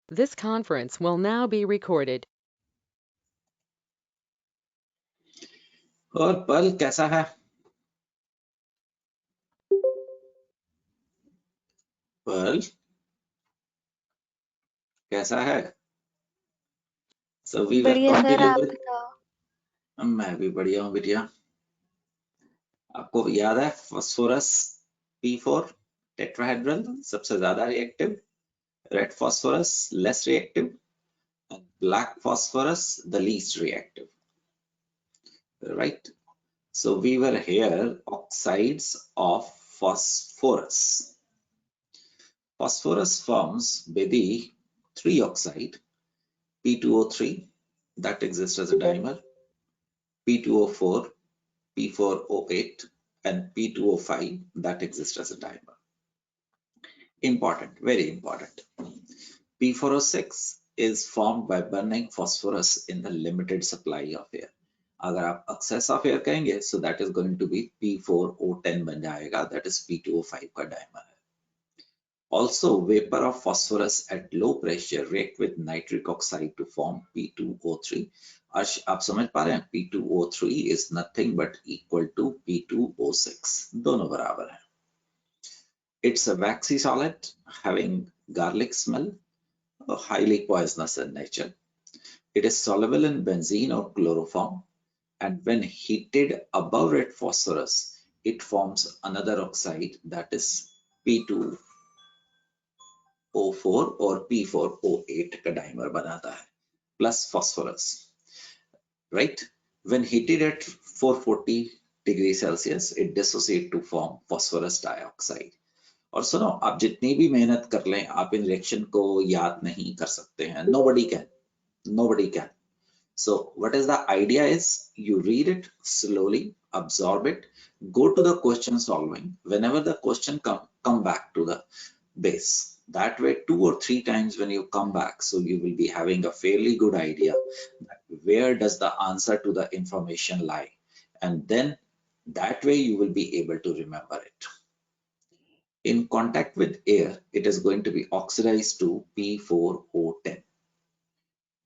This conference will now be recorded. और Perl कैसा है? पर्ल कैसा है? So we were बढ़िया सर, continuing आप with बताओ। मैं भी बढ़िया हूँ बेटिया। आपको याद है फास्फोरस P4 टेट्राहेड्रल सबसे ज्यादा reactive, red phosphorus less reactive and black phosphorus the least reactive, right? So we were here oxides of phosphorus. Phosphorus forms with the 3 oxide P2O3 that exists as a dimer, P2O4, P4O8 and P2O5 that exists as a dimer. Important, very important. P4O6 is formed by burning phosphorus in the limited supply of air. अगर आप excess of air कहेंगे, so that is going to be P4O10 बन जाएगा, that is P2O5 का dimer है. Also, vapor of phosphorus at low pressure react with nitric oxide to form P2O3. आप समझ पा रहे हैं? P2O3 is nothing but equal to P2O6. दोनों बराबर हैं. It's a waxy solid having garlic smell, highly poisonous in nature. It is soluble in benzene or chloroform, and when heated above red phosphorus, it forms another oxide that is P2O4 और P4O8 का dimer बनाता है plus phosphorus, right? When heated at 440 degrees Celsius, it dissociates to form phosphorus dioxide. और सुनो, आप जितनी भी मेहनत कर लें, आप इन रिएक्शन को याद नहीं कर सकते हैं. Nobody can. So what is the idea is you read it slowly, absorb it, go to the question solving. Whenever the question come back to the base. That way 2 or 3 times when you come back, so you will be having a fairly good idea that where does the answer to the information lie, and then that way you will be able to remember it. In contact with air, it is going to be oxidized to P4O10.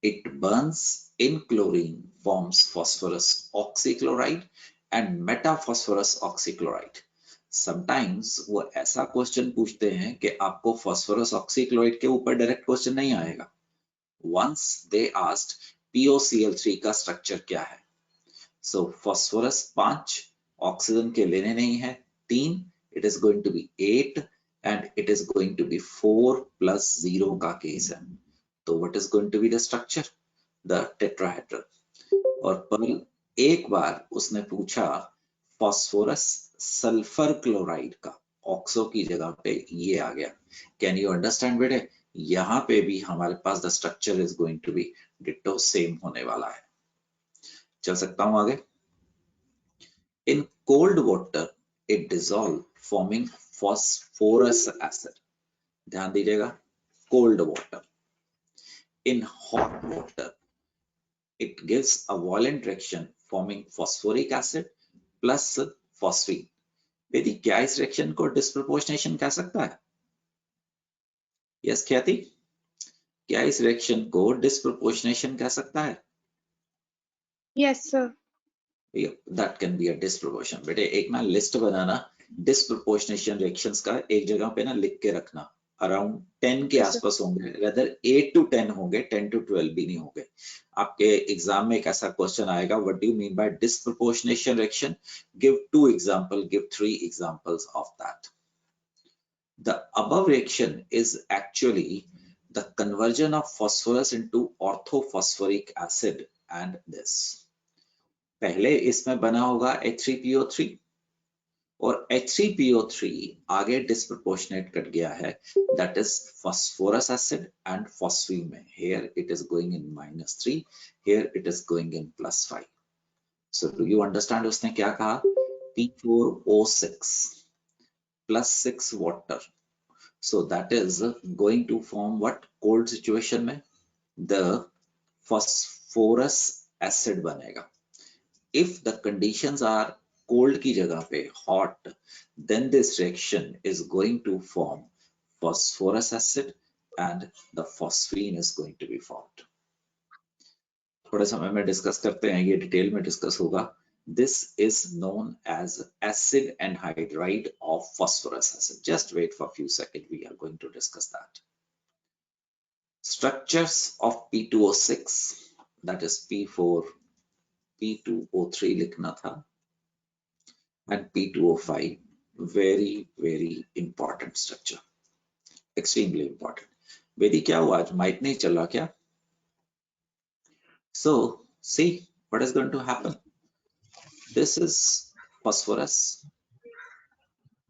It burns in chlorine, forms phosphorus oxychloride and metaphosphorus oxychloride. Sometimes वो ऐसा question पूछते हैं कि आपको phosphorus oxychloride के ऊपर direct question नहीं आएगा. Once they asked POCl3 का स्ट्रक्चर क्या है. So phosphorus 5, ऑक्सीजन के लेने नहीं है 3, it is going to be 8 and it is going to be 4 plus 0 का केस है. तो what is going to be the structure? The tetrahedral. और पर्ल एक बार उसने पूछा फॉस्फोरस सल्फर क्लोराइड का, ऑक्सो की जगह पे ये आ गया. कैन यू अंडरस्टैंड बेटे? यहाँ पे भी हमारे पास the structure is going to be ditto same होने वाला है. चल सकता हूं आगे. In cold water it dissolve forming phosphorus acid. ध्यान दीजिएगा, cold water. In hot water, it gives a violent reaction forming phosphoric acid plus phosphine. यदि क्या इस रिएक्शन को डिस्प्रोपोर्शनेशन कह सकता है? यस ख्याति, क्या इस रिएक्शन को डिस्प्रोपोर्शनेशन कह सकता है? Yes sir. That can be a disproportion. बेटे एक ना लिस्ट बनाना डिस्प्रोपोर्शनेशन रिएक्शंस का, एक जगह पे ना लिख के रखना. अराउंड 10 के आसपास होंगे, रेदर 8 to 10 होंगे, 10 to 12 भी नहीं होंगे. आपके एग्जाम में एक ऐसा क्वेश्चन आएगा, what do you mean by disproportionation reaction? Give 2 example, give 3 examples of that. The above reaction is actually the conversion of phosphorus into orthophosphoric acid and this. पहले इसमें बना होगा H3PO3 और H3PO3 आगे disproportionate कट गया है, that is phosphorus acid and phosphine में. Here it is going in -3, here it is going in +5. So do you understand उसने क्या कहा? P4O6 plus 6 water. So that is going to form what? Cold situation में the phosphorus acid बनेगा. If the conditions are cold की जगह पे hot, then this reaction is going to form phosphorus acid and the phosphine is going to be formed. थोड़े समय में discuss करते हैं, ये डिटेल में डिस्कस होगा. This is known as acid anhydride of phosphorus acid. Just wait for a few seconds, we are going to discuss that. Structures of P2O6, that is P4, P2O3 लिखना था, and P2O5, very important structure, extremely important. वेदी क्या हुआ, आज mic नहीं चल रहा क्या? So see what is going to happen. This is phosphorus,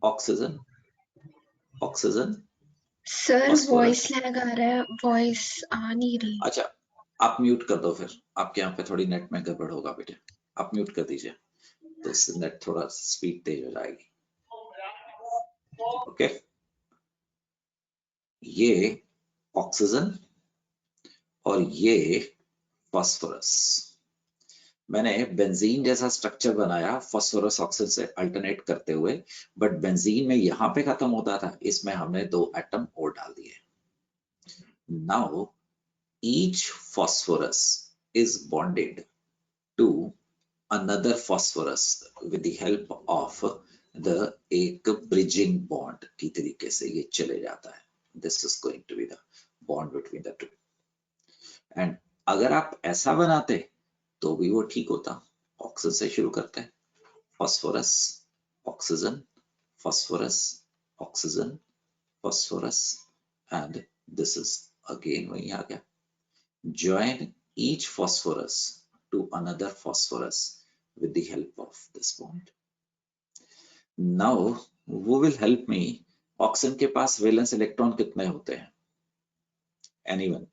oxygen, oxygen. Sir voice lag आ रहा है, वॉइस आ नहीं रही. अच्छा, आप म्यूट कर दो, फिर आपके यहाँ पे थोड़ी नेट में गड़बड़ होगा बेटे, आप म्यूट कर दीजिए तो इससे नेट थोड़ा स्पीड तेज हो जाएगी. ओके, ये ऑक्सीजन और ये फास्फोरस. मैंने बेंजीन जैसा स्ट्रक्चर बनाया फास्फोरस ऑक्सीजन से अल्टरनेट करते हुए, बट बेंजीन में यहाँ पे खत्म होता था, इसमें हमने 2 एटम और डाल दिए. Now each phosphorus is bonded to another phosphorus with the help of the एक bridging bond की तरीके से ये चले जाता है. This is going to be the bond between the two. And अगर आप ऐसा बनाते तो भी वो ठीक होता. ऑक्सीजन से शुरू करते हैं, phosphorus, oxygen, phosphorus, oxygen, phosphorus, and this is again वही आ गया. Join each phosphorus to another phosphorus with the help of this bond. Now who will help me? Oxygen के पास वैलेंस इलेक्ट्रॉन कितने होते हैं? Anyone?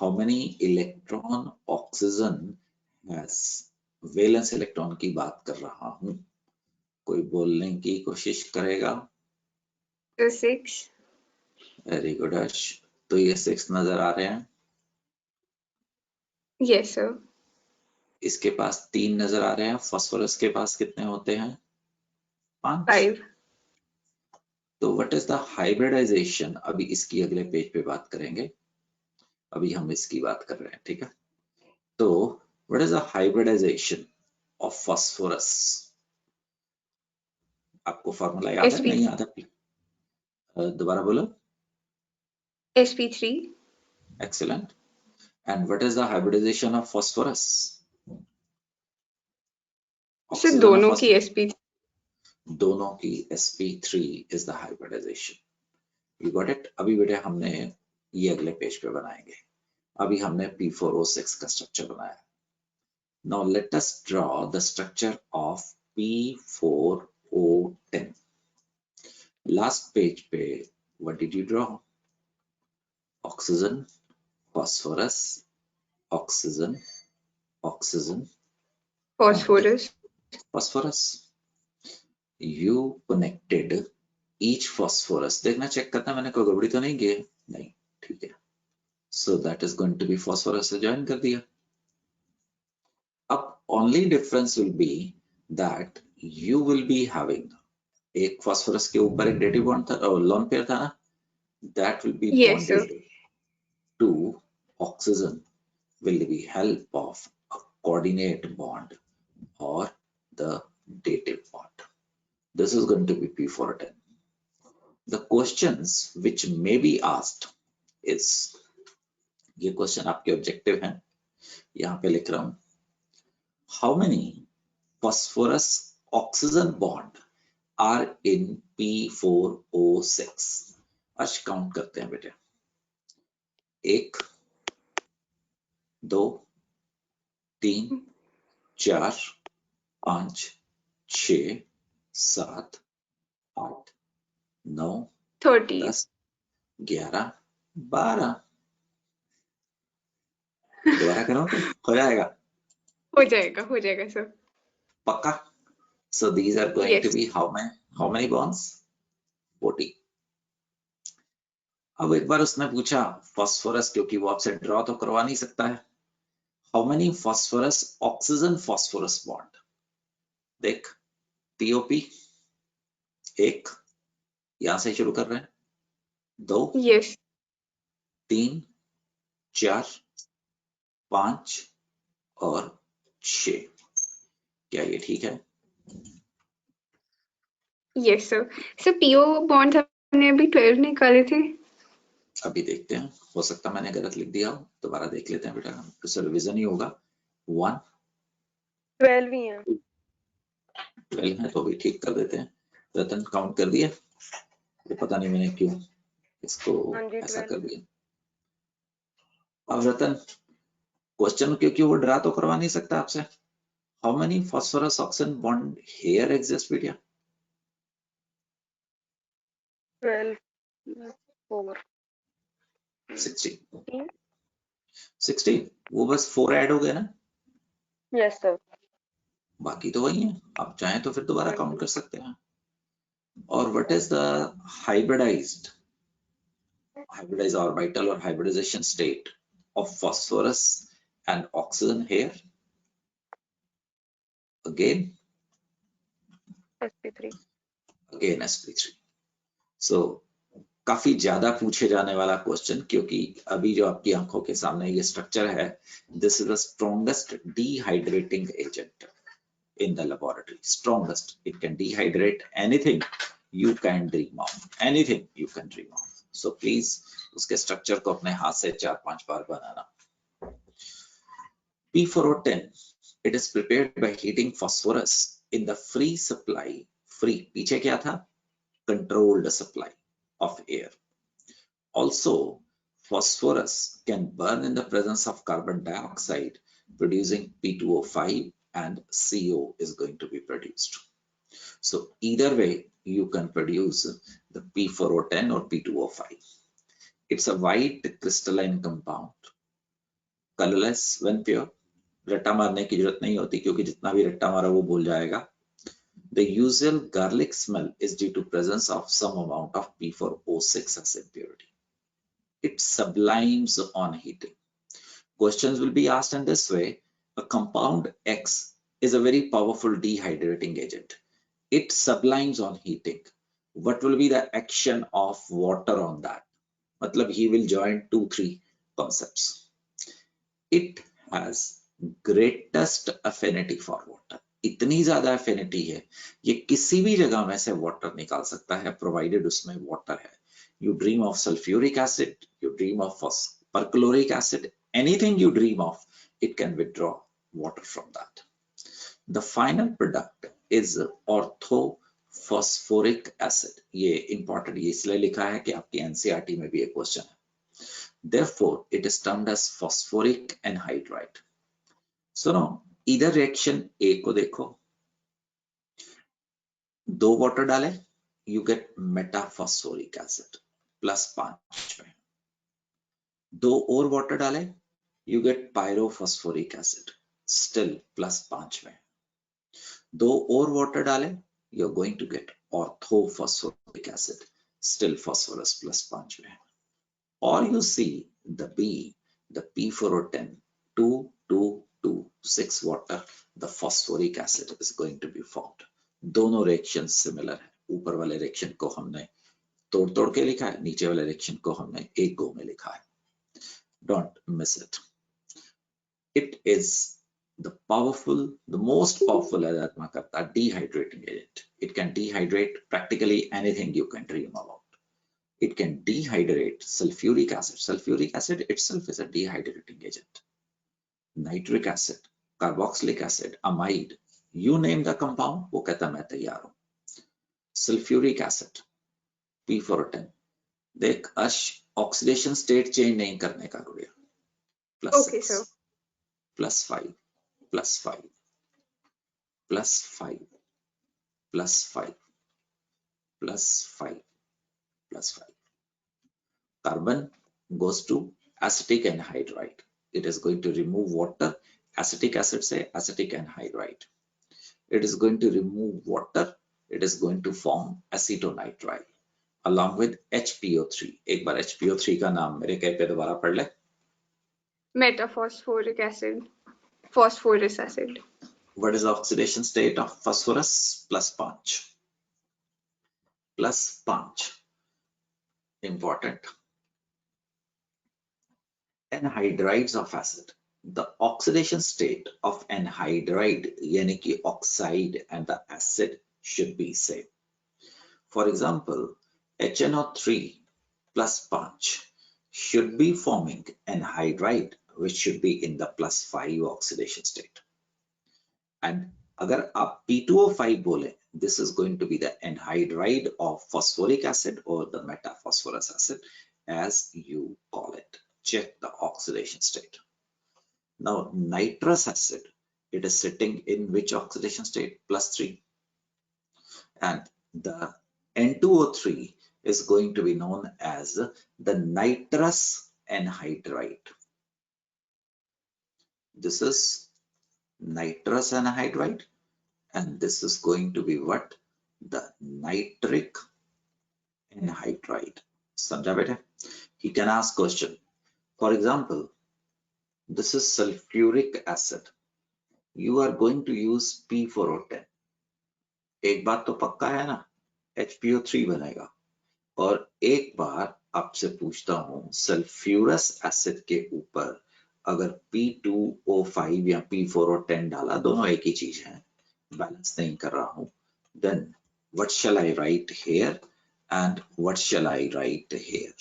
How many electron oxygen has? Valence electron की बात कर रहा हूं, कोई बोलने की कोशिश करेगा? 6. वेरी गुड अर्श. तो ये 6 नजर आ रहे हैं. Yes sir. इसके पास 3 नजर आ रहे हैं. फास्फोरस के पास कितने होते हैं? 5. 5. तो व्हाट इज द हाइब्रिडाइजेशन? अभी इसकी अगले पेज पे बात करेंगे, अभी हम इसकी बात कर रहे हैं, ठीक है? तो what is the hybridization of phosphorus? आपको फार्मूला याद है? नहीं याद है? दोबारा बोलो. sp3. Excellent. And what is the hybridization of phosphorus? Sir दोनों की sp3. दोनों की sp3 is the hybridization. You got it? अभी बेटे हमने ये अगले पेज पे बनाएंगे. अभी हमने P4O6 का स्ट्रक्चर बनाया. Now let us draw the structure of P4O10. Last page पे what did you draw? Oxygen, phosphorus, oxygen, oxygen, phosphorus. phosphorus. You connected each phosphorus. देखना चेक करना मैंने कोई गड़बड़ी तो नहीं की? नहीं, ठीक है. So that is going to be phosphorus से ज्वाइन कर दिया. अब only difference will be that you will be having एक phosphorus के ऊपर एक dative bond था, lone pair था ना, that will be bonded to oxygen with the help of a coordinate bond or the dative bond. This is going to be P410. The questions which may be asked is, ये question आपके objective हैं, यहाँ पे लिख रहा हूं. How many phosphorus oxygen bond are in P4O6? आज count करते हैं बेटे. 1, 2, 3, 4, 5, 6, 7, 8, 9, 10, 11, 12. दोबारा करो तो हो जाएगा. हो जाएगा सर. पक्का? So these are going to be how many bonds? 40. अब एक बार उसने पूछा फास्फोरस, क्योंकि वो आपसे ड्रॉ तो करवा नहीं सकता है. How many phosphorus oxygen phosphorus bond? देख, POP 1, यहां से शुरू कर रहे हैं. 2, Yes. 3, 4, 5 और 6। क्या ये ठीक है? Yes, sir. So PO bonds हमने अभी 12 निकाले थे. अभी देखते हैं, हो सकता मैंने गलत लिख दिया हो, दोबारा देख लेते हैं बेटा, तो रिवीजन ही होगा। 1 12 ही है। 12 है तो भी ठीक कर देते हैं। रतन काउंट कर दिया? तो पता नहीं मैंने क्यों इसको हाँ जी, ऐसा 12। कर दिया। अब रतन क्वेश्चन क्योंकि वो ड्रा तो करवा नहीं सकता आपसे। How many phosphorus oxygen bond here exist बेटा? 12 4 16 16 वो बस 4 ऐड हो गए ना, यस सर। बाकी तो वही है। आप चाहें तो फिर दोबारा हाँ काउंट जी। कर सकते हैं। और what is the hybridized orbital or hybridization state of phosphorus and oxygen here? Again sp3। sp3। so काफी ज्यादा पूछे जाने वाला क्वेश्चन, क्योंकि अभी जो आपकी आंखों के सामने ये स्ट्रक्चर है, this is the strongest dehydrating agent in the laboratory. Strongest. It can dehydrate anything you can dream of. Anything you can dream of. So please उसके स्ट्रक्चर को अपने हाथ से 4-5 बार बनाना। P4O10, it is prepared by heating phosphorus in the free supply. Free पीछे क्या था? Controlled supply of air. Also, phosphorus can burn in the presence of carbon dioxide, producing P2O5, and CO is going to be produced. So either way, you can produce the P4O10 or P2O5. It's a white crystalline compound, colorless when pure. रट्टा मारने की जरूरत नहीं होती, क्योंकि जितना भी रट्टा मारा वो भूल जाएगा। The usual garlic smell is due to presence of some amount of P4O6 as impurity. It sublimes on heating. Questions will be asked in this way. A compound X is a very powerful dehydrating agent. It sublimes on heating. What will be the action of water on that? मतलब he will join 2-3 concepts. It has greatest affinity for water. इतनी ज्यादा affinity है, ये किसी भी जगह में से water निकाल सकता है, provided उसमें water है. You dream of sulfuric acid, you dream of perchloric acid, anything you dream of, it can withdraw water from that. The final product is orthophosphoric acid. ये important ये इसलिए लिखा है कि आपकी NCERT में भी एक क्वेश्चन है. Therefore, it is termed as phosphoric anhydride. So now, इधर रिएक्शन A को देखो, 2 वाटर डाले, you get metaphosphoric acid +5 में. 2 और वाटर डाले, you get pyrophosphoric acid still +5 में. 2 और वाटर डाले, you're going to get orthophosphoric acid, still phosphorus +5 में. Or you see the B, the P4O10, 2, 2, 2, 6 water, the phosphoric acid is going to be formed. दोनों reaction similar है. ऊपर वाले reaction को हमने तोड़ तोड़ के लिखा है, नीचे वाले रिएक्शन को हमने एक गो में लिखा है. Don't miss it. It is the most powerful आत्मा करता dehydrating agent. It can dehydrate practically anything you can dream about. It can dehydrate sulfuric acid. Sulfuric acid itself is a dehydrating agent. Nitric acid, carboxylic acid, amide, you name the compound, वो कहता मैं तैयार हूँ. Sulfuric acid, P4O10. देख अश oxidation state change नहीं करने का गुड़िया. Okay, sir. +5, +5, +5, +5, +5, +5. Carbon goes to acetic anhydride. It is going to remove water. Acetic acid say acetic anhydride. It is going to remove water. It is going to form acetonitrile along with HPO3. एक बार HPO3 का नाम मेरे कहे पे दोबारा पढ़ ले. Metaphosphoric acid, phosphorus acid. What is the oxidation state of phosphorus? +5. +5. important. Anhydrides of acid. The oxidation state of anhydride यानी कि oxide and the acid should be same. For example, HNO3 plus 5 should be forming anhydride which should be in the +5 oxidation state. And अगर आप P2O5 बोले, this is going to be the anhydride of phosphoric acid or the metaphosphorus acid as you call it. Check the oxidation state. Now nitrous acid, it is sitting in which oxidation state? +3. And the N2O3 is going to be known as the nitrous anhydride. This is nitrous anhydride, and this is going to be what? The nitric anhydride. समझा बेटे? He can ask question. For example, this is sulfuric acid. You are going to use P4O10. एक बात तो पक्का है ना, HPO3 बनेगा. और एक बार आपसे पूछता हूं, सल्फ्यूरस एसिड के ऊपर अगर P2O5 या P4O10 डाला, दोनों एक ही चीज है, बैलेंस नहीं कर रहा हूं, then what shall I write here and what shall I write here?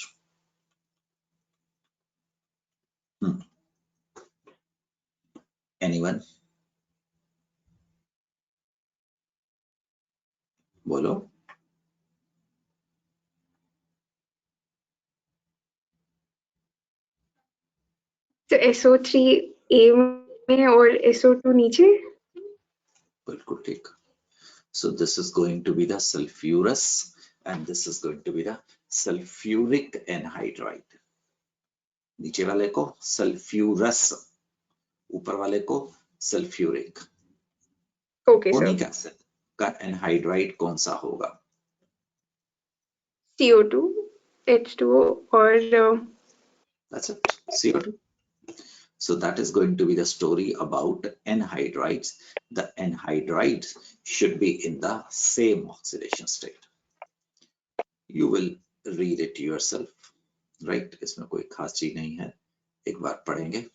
Anyone? बोलो. तो SO3 A में और SO2 नीचे. बिल्कुल ठीक. So this is going to be the sulfurous and this is going to be the sulfuric anhydride. नीचे वाले को sulfurous, ऊपर वाले को sulfuric. Okay, sir. Carbonic acid का anhydride कौन सा होगा? CO2, H2O और That's it, CO2. So that is going to be the story about anhydrides. The anhydrides should be in the same oxidation state. You will read it yourself, right? इसमें कोई खास चीज नहीं है, एक बार पढ़ेंगे.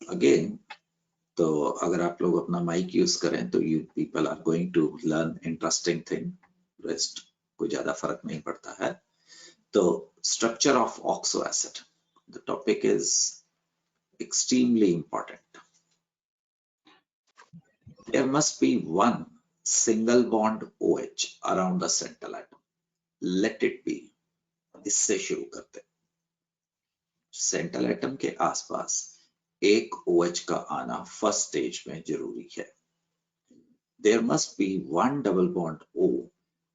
Again, तो अगर आप लोग अपना माइक यूज करें तो you people are going to learn interesting thing. Rest कोई ज्यादा फर्क नहीं पड़ता है. तो structure of oxo acid. The topic is extremely important. There must be one single bond OH around the central atom. Let it be. इससे शुरू करते. सेंट्रल एटम के आसपास एक OH का आना फर्स्ट स्टेज में जरूरी है. There must be one double bond O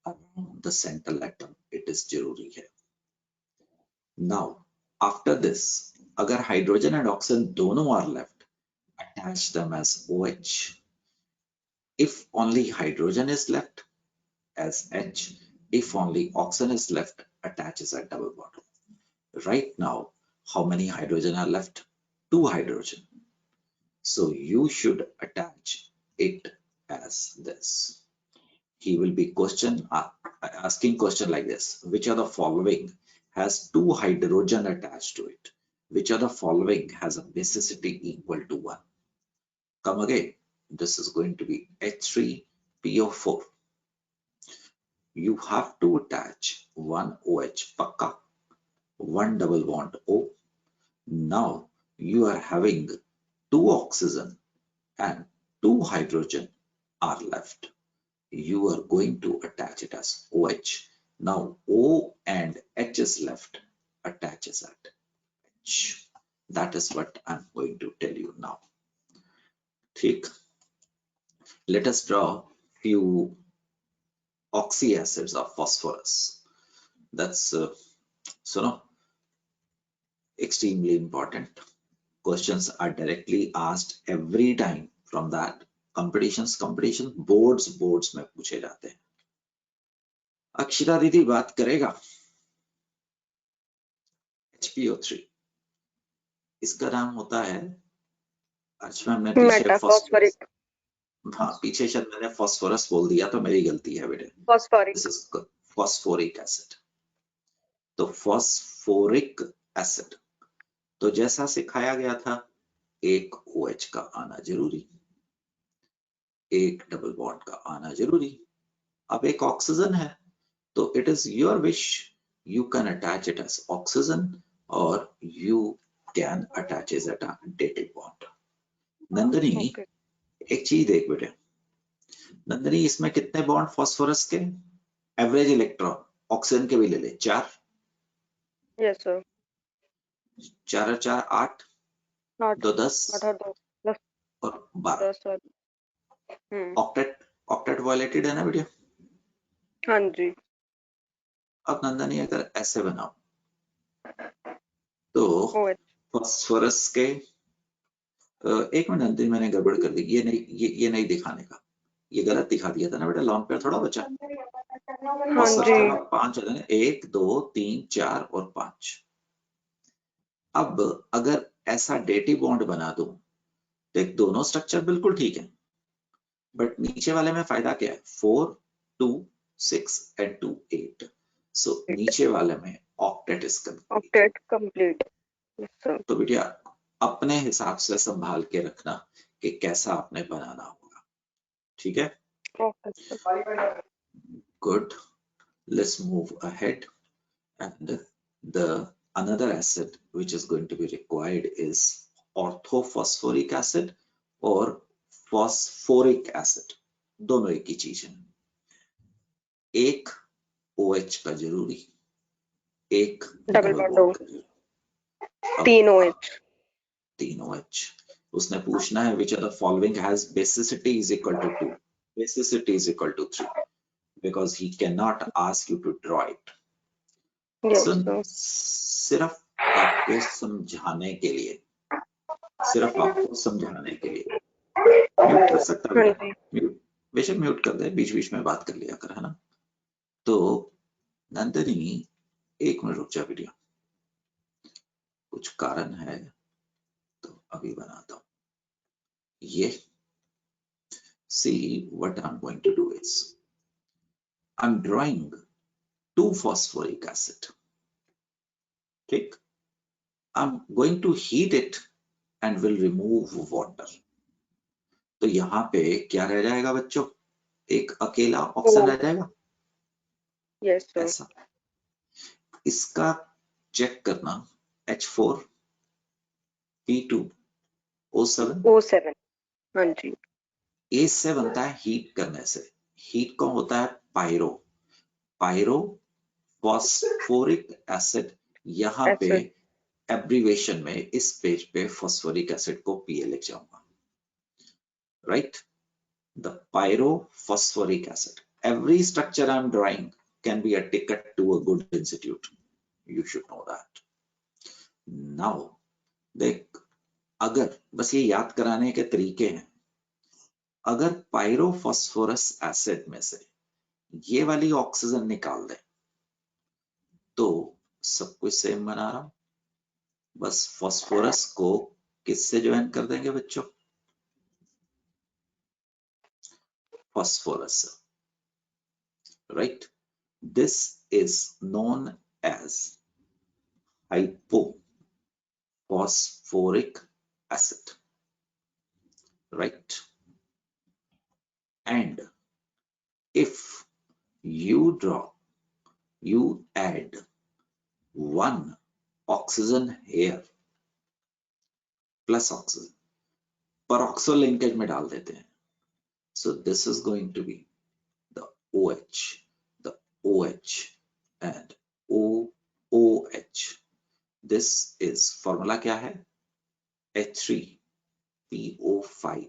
around the central atom. It is जरूरी है. Now, after this, अगर हाइड्रोजन एंड ऑक्सीजन दोनों are left, attach them as OH. If only hydrogen is left, as H. If only oxygen is left, attach as a double bond. Right now, how many hydrogen are left? 2 hydrogen. So you should attach it as this. He will be asking question like this. Which of the following has 2 hydrogen attached to it? Which of the following has a basicity equal to 1? Come again. This is going to be H3PO4. You have to attach one OH pakka, one double bond O. Now you are having 2 oxygen and 2 hydrogen are left. You are going to attach it as OH. Now O and H is left, attaches at H. That is what I'm going to tell you now. ठीक. Let us draw few oxy acids of phosphorus. That's extremely important. Questions are directly asked every time from that. Competition boards में पूछे जाते हैं. अक्षरा दीदी बात करेगा. HPO3 इसका नाम होता है, आज मैंने मेटाफॉस्फोरिक. हाँ, पीछे शायद मैंने फॉस्फोरस बोल दिया तो मेरी गलती है बेटे. Phosphoric. This is phosphoric acid. तो फॉस्फोरिक एसिड, तो जैसा सिखाया गया था एक OH का आना जरूरी, एक डबल बॉन्ड का आना जरूरी। अब एक ऑक्सीजन है तो it is your wish, you can attach it as oxygen और you can attach it at a dative bond. Nandani Okay. एक चीज देख बेटे, नंदनी इसमें कितने बॉन्ड फॉस्फोरस के? एवरेज इलेक्ट्रॉन ऑक्सीजन के भी ले ले, 4, Yes, sir. 4 और 4 8, Not 2 10 और 2 और 12। 10 और ऑक्टेट वायलेटेड है ना बेटा? हाँ जी। अब नंदनी अगर ऐसे बनाओ तो OH. फॉस्फोरस के एक मिनट नंदनी, मैंने गड़बड़ कर दी, ये नहीं दिखाने का, ये गलत दिखा दिया था ना बेटा, लॉन पेयर थोड़ा बचा। हाँ फॉस्फोरस जी। के बाद 5 होते हैं, 1 2 3 4 और 5। अब अगर ऐसा डेटिव बॉन्ड बना दूं तो एक दोनों स्ट्रक्चर बिल्कुल ठीक है, बट नीचे वाले में फायदा क्या है? 4 2 6 and 2 8, सो नीचे वाले में octet is complete. Octet complete. Yes, sir. तो बेटा अपने हिसाब से संभाल के रखना कि कैसा आपने बनाना होगा, ठीक है? Okay, sir. Good. Let's move ahead, and the another acid which is going to be required is orthophosphoric acid or phosphoric acid, दोनों एक ही चीज है। एक OH का जरूरी, एक Double double bond bond O. का जरूरी। अब 3 OH. 3 OH। उसने पूछना है which of the following has basicity is equal to 2, basicity is equal to 3, because he cannot ask you to draw it. Yes, soon, sir. सिर्फ आपको समझाने के लिए, सिर्फ आपको समझाने के लिए म्यूट कर सकता हाँ बेटा, जी। म्यूट बेशक म्यूट कर दे, बीच बीच में बात कर लिया कर, है ना? तो नंदनी एक मिनट रुक जा वीडियो, कुछ कारण है तो अभी बनाता हूं ये। See what I'm going to do is I'm drawing 2 phosphoric acid, ठीक? I'm going to heat it and will remove water. तो यहाँ पे क्या रह जाएगा बच्चों? एक अकेला ऑक्सीजन रह जाएगा। Yes, sir. ऐसा इसका चेक करना, H4 P2 O7 O7. हाँ जी। A7 बनता है हीट करने से। हीट कौन होता है? Pyro, pyro phosphoric acid. यहाँ पे Acid. एब्रीवेशन में इस पेज पे फॉस्फोरिक एसिड को PA लिख जाऊंगा, right? The pyrophosphoric acid. Every structure I'm drawing can be a ticket to a good institute. You should know that. Now, देख, अगर बस ये याद कराने के तरीके हैं, अगर पायरोफॉस्फोरस एसिड में से ये वाली ऑक्सीजन निकाल दे तो सब कुछ सेम बना रहा हूं, बस फॉस्फोरस को किससे ज्वाइन कर देंगे बच्चों? Phosphorus, right? This is known as hypophosphoric acid, right? And if you add 1 oxygen here plus oxygen, peroxo linkage में डाल देते हैं, so this is going to be the OH and OOH. This is formula क्या है? H3PO5.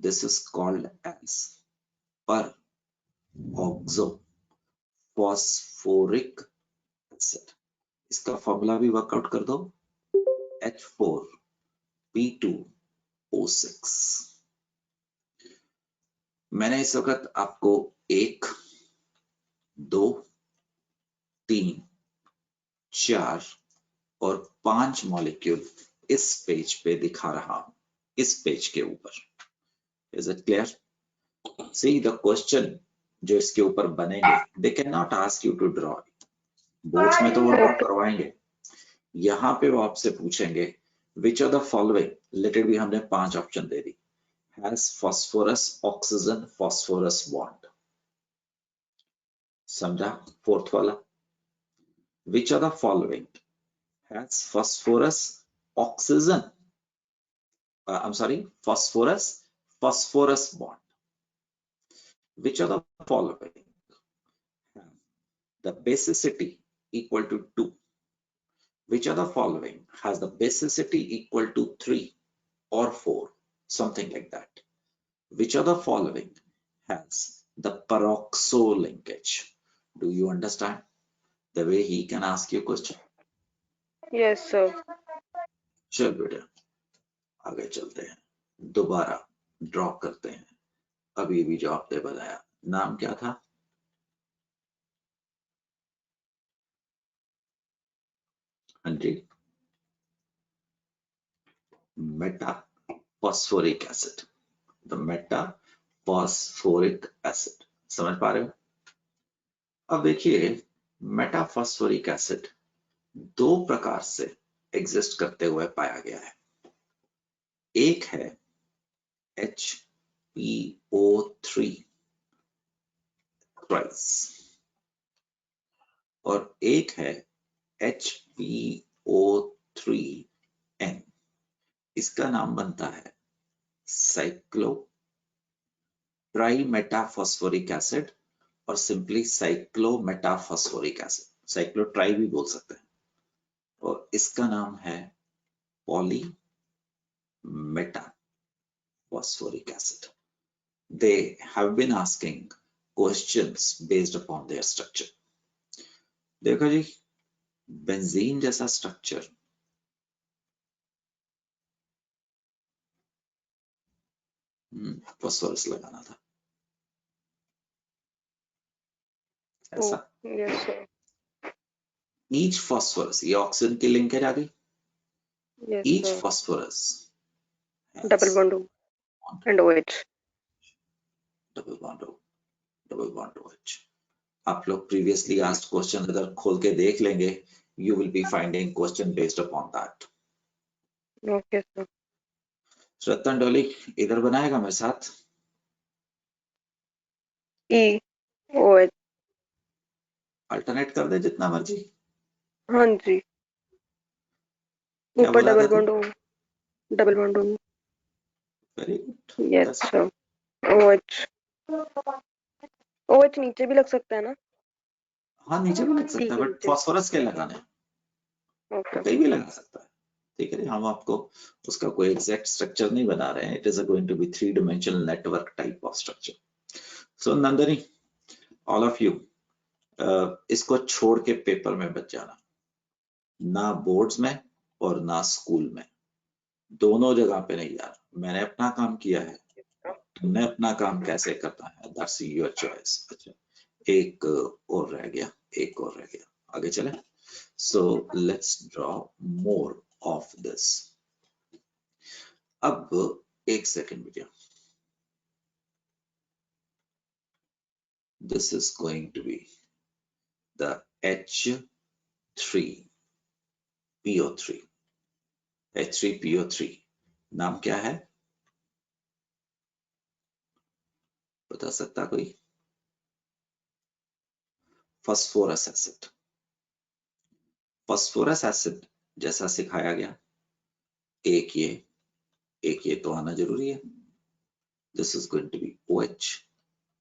This is called as peroxophosphoric acid. इसका formula भी workout कर दो, H4P2O6। मैंने इस वक्त आपको 1 2 3 4 और 5 मॉलिक्यूल इस पेज पे दिखा रहा हूं, इस पेज के ऊपर। Is it clear? See the question जो इसके ऊपर बनेंगे, they cannot ask you to draw it. Boards में तो वो ड्रॉ करवाएंगे, यहाँ पे वो आपसे पूछेंगे which are the following, let it be, हमने 5 ऑप्शन दे दी, has phosphorus oxygen phosphorus bond, समझा? फोर्थ वाला, which are the following has phosphorus oxygen, I am sorry, phosphorus bond, which are the following have the basicity equal to 2, which are the following has the basicity equal to 3 or 4, something like that, which are the following has the peroxo linkage. Do you understand the way he can ask you a question? Yes, sir. चल बेटा आगे चलते हैं, दोबारा draw करते हैं, अभी भी जो आपने बताया, नाम क्या था? हाँ जी, meta phosphoric acid, the meta phosphoric acid, समझ पा रहे हो? अब देखिए, मेटाफॉस्फोरिक एसिड 2 प्रकार से एग्जिस्ट करते हुए पाया गया है, एक है HPO3 थ्राइस और एक है HPO3N, इसका नाम बनता है साइक्लो ट्राइमेटाफॉस्फोरिक एसिड और सिंपली साइक्लोमेटाफॉस्फोरिक एसिड, साइक्लो ट्राई भी बोल सकते हैं, और इसका नाम है polymetalphosphoric acid. They have been asking questions based upon their structure. देखो जी, बेंजीन जैसा स्ट्रक्चर, फॉस्फोरस लगाना था ऐसा, Yes, sir. ईच फॉस्फोरस, ये ऑक्सीजन की लिंकेज आ गई, Yes, each sir. Phosphorus Double bond and OH. Double bond OH. आप लोग प्रीवियसली आस्क्ड क्वेश्चन अगर खोल के देख लेंगे, you will be finding question based upon that. Okay, sir. रतन डोली इधर बनाएगा मेरे साथ, EOH. अल्टरनेट कर दे जितना मर्जी, हाँ जी, क्या ऊपर बोला था डबल तू? Bond O, double bond O. Very good, Yes, sir. OH. OH नीचे भी लग सकता है ना? हाँ नीचे भी लग सकता ठीक है, है, बट नीचे। फॉस्फोरस के लगाने, Okay. कहीं भी लगा सकता है, ठीक है, हम आपको उसका कोई एग्जैक्ट स्ट्रक्चर नहीं बना रहे हैं, it is going to be 3 dimensional network type of structure. So Nandini, all of you, इसको छोड़ के पेपर में बच जाना, ना बोर्ड्स में और ना स्कूल में, दोनों जगह पे नहीं जाना. मैंने अपना काम किया है, तुमने अपना काम कैसे करना है, दैट्स योर चॉइस. अच्छा, एक और रह गया, एक और रह गया, आगे चले. So let's draw more of this. अब एक सेकेंड बेटा, this is going to be the H3PO3. H3PO3 नाम क्या है, बता सकता कोई? Phosphorus acid. फास्फोरस एसिड जैसा सिखाया गया, एक ये तो आना जरूरी है. This is going to be OH.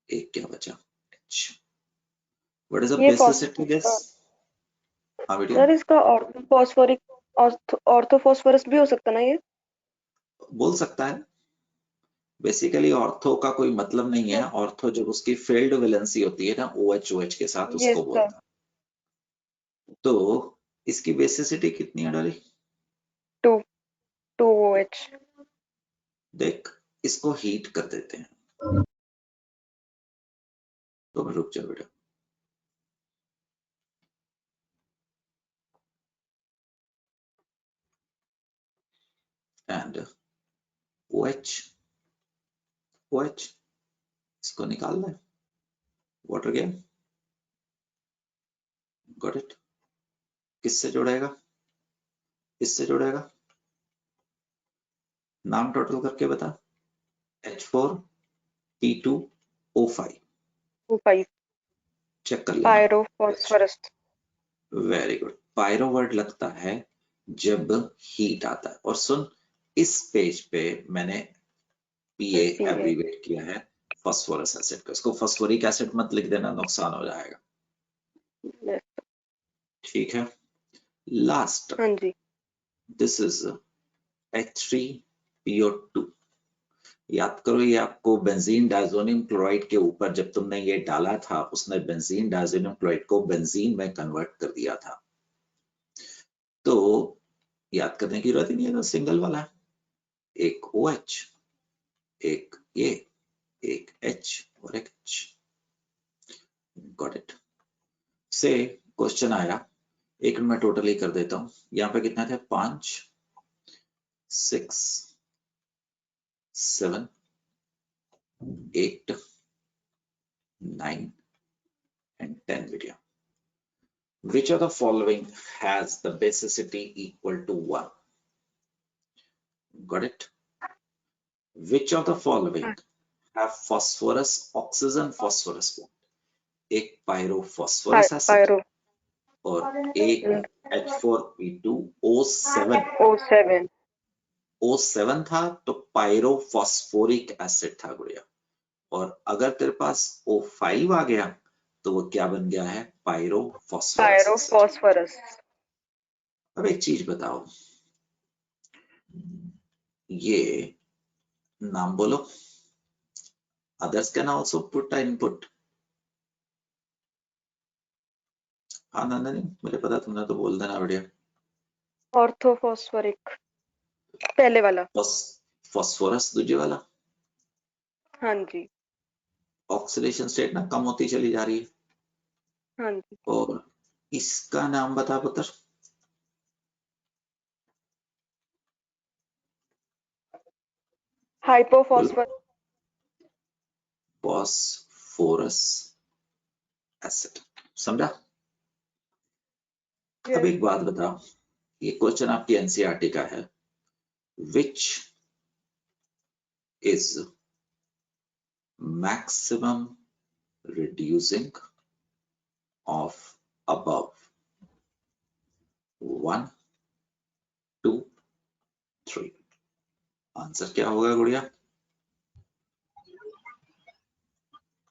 एक क्या बचा, H. व्हाट इज द ये बेसिसिटी दिस? हाँ बेटा, सर इसका ऑर्थोफॉस्फोरस भी हो सकता ना ये? बोल सकता है. बेसिकली ऑर्थो का कोई मतलब नहीं है, ऑर्थो जब उसकी फील्ड वैलेंसी होती है ना OH के साथ, Yes, उसको बोलता है. तो इसकी बेसिसिटी कितनी है डाली? 2 OH. देख, इसको हीट कर देते हैं, तो रुक जा बेटा. एंड OH इसको निकालना है, वाटर गया, गॉट इट. किससे जुड़ेगा? इससे जुड़ेगा। नाम टोटल करके बता। H4P2O5 O5 चेक कर लेना। Pyrophosphorus. Very good. Pyro word लगता है जब हीट आता है। और सुन, इस पेज पे मैंने पीए एब्रीवेट किया है फास्फोरस एसिड का। इसको फास्फोरिक एसिड मत लिख देना, नुकसान हो जाएगा। ठीक है। लास्ट, हाँ जी। This is H3PO2। याद करो, ये आपको बेंजीन डायजोनियम क्लोराइड के ऊपर जब तुमने ये डाला था, उसने बेंजीन डायजोनियम क्लोराइड को बेंजीन में कन्वर्ट कर दिया था। तो याद करने की जरूरत ही नहीं है, तो सिंगल वाला है। एक OH, एक ये, एक H और एक H। Got it. से क्वेश्चन आया, एक मैं टोटल ही कर देता हूं। यहाँ पे कितना थे? 5, 6, 7, 8, 9 and 10 video. Which of the following has the basicity equal to 1? Got it? Which of the following have phosphorus oxygen phosphorus bond? एक pyrophosphorus acid पायरो और एक H4P2O7। O7 O7 था तो पायरोफॉस्फोरिक एसिड था गुड़िया। और अगर तेरे पास O5 आ गया तो वो क्या बन गया है? पायरोफॉस्फोरस एसिड। पायरोफॉस्फोरस। अब एक चीज बताओ, ये नाम बोलो। Others can also put an input. हाँ नंदनी, मुझे पता तुमने तो बोल देना बढ़िया। ऑर्थोफॉस्फोरिक पहले वाला। फॉस्फोरस दूसरे वाला। हाँ जी। ऑक्सीडेशन स्टेट ना कम होती चली जा रही है। हाँ जी। और इसका नाम बता पुत्र। हाइपोफॉस्फोरस। Phosphorous acid. समझा? अब एक बात बताओ, ये क्वेश्चन आपकी एनसीईआरटी का है। Which is maximum reducing of above 1, 2, 3? Answer क्या होगा गुड़िया?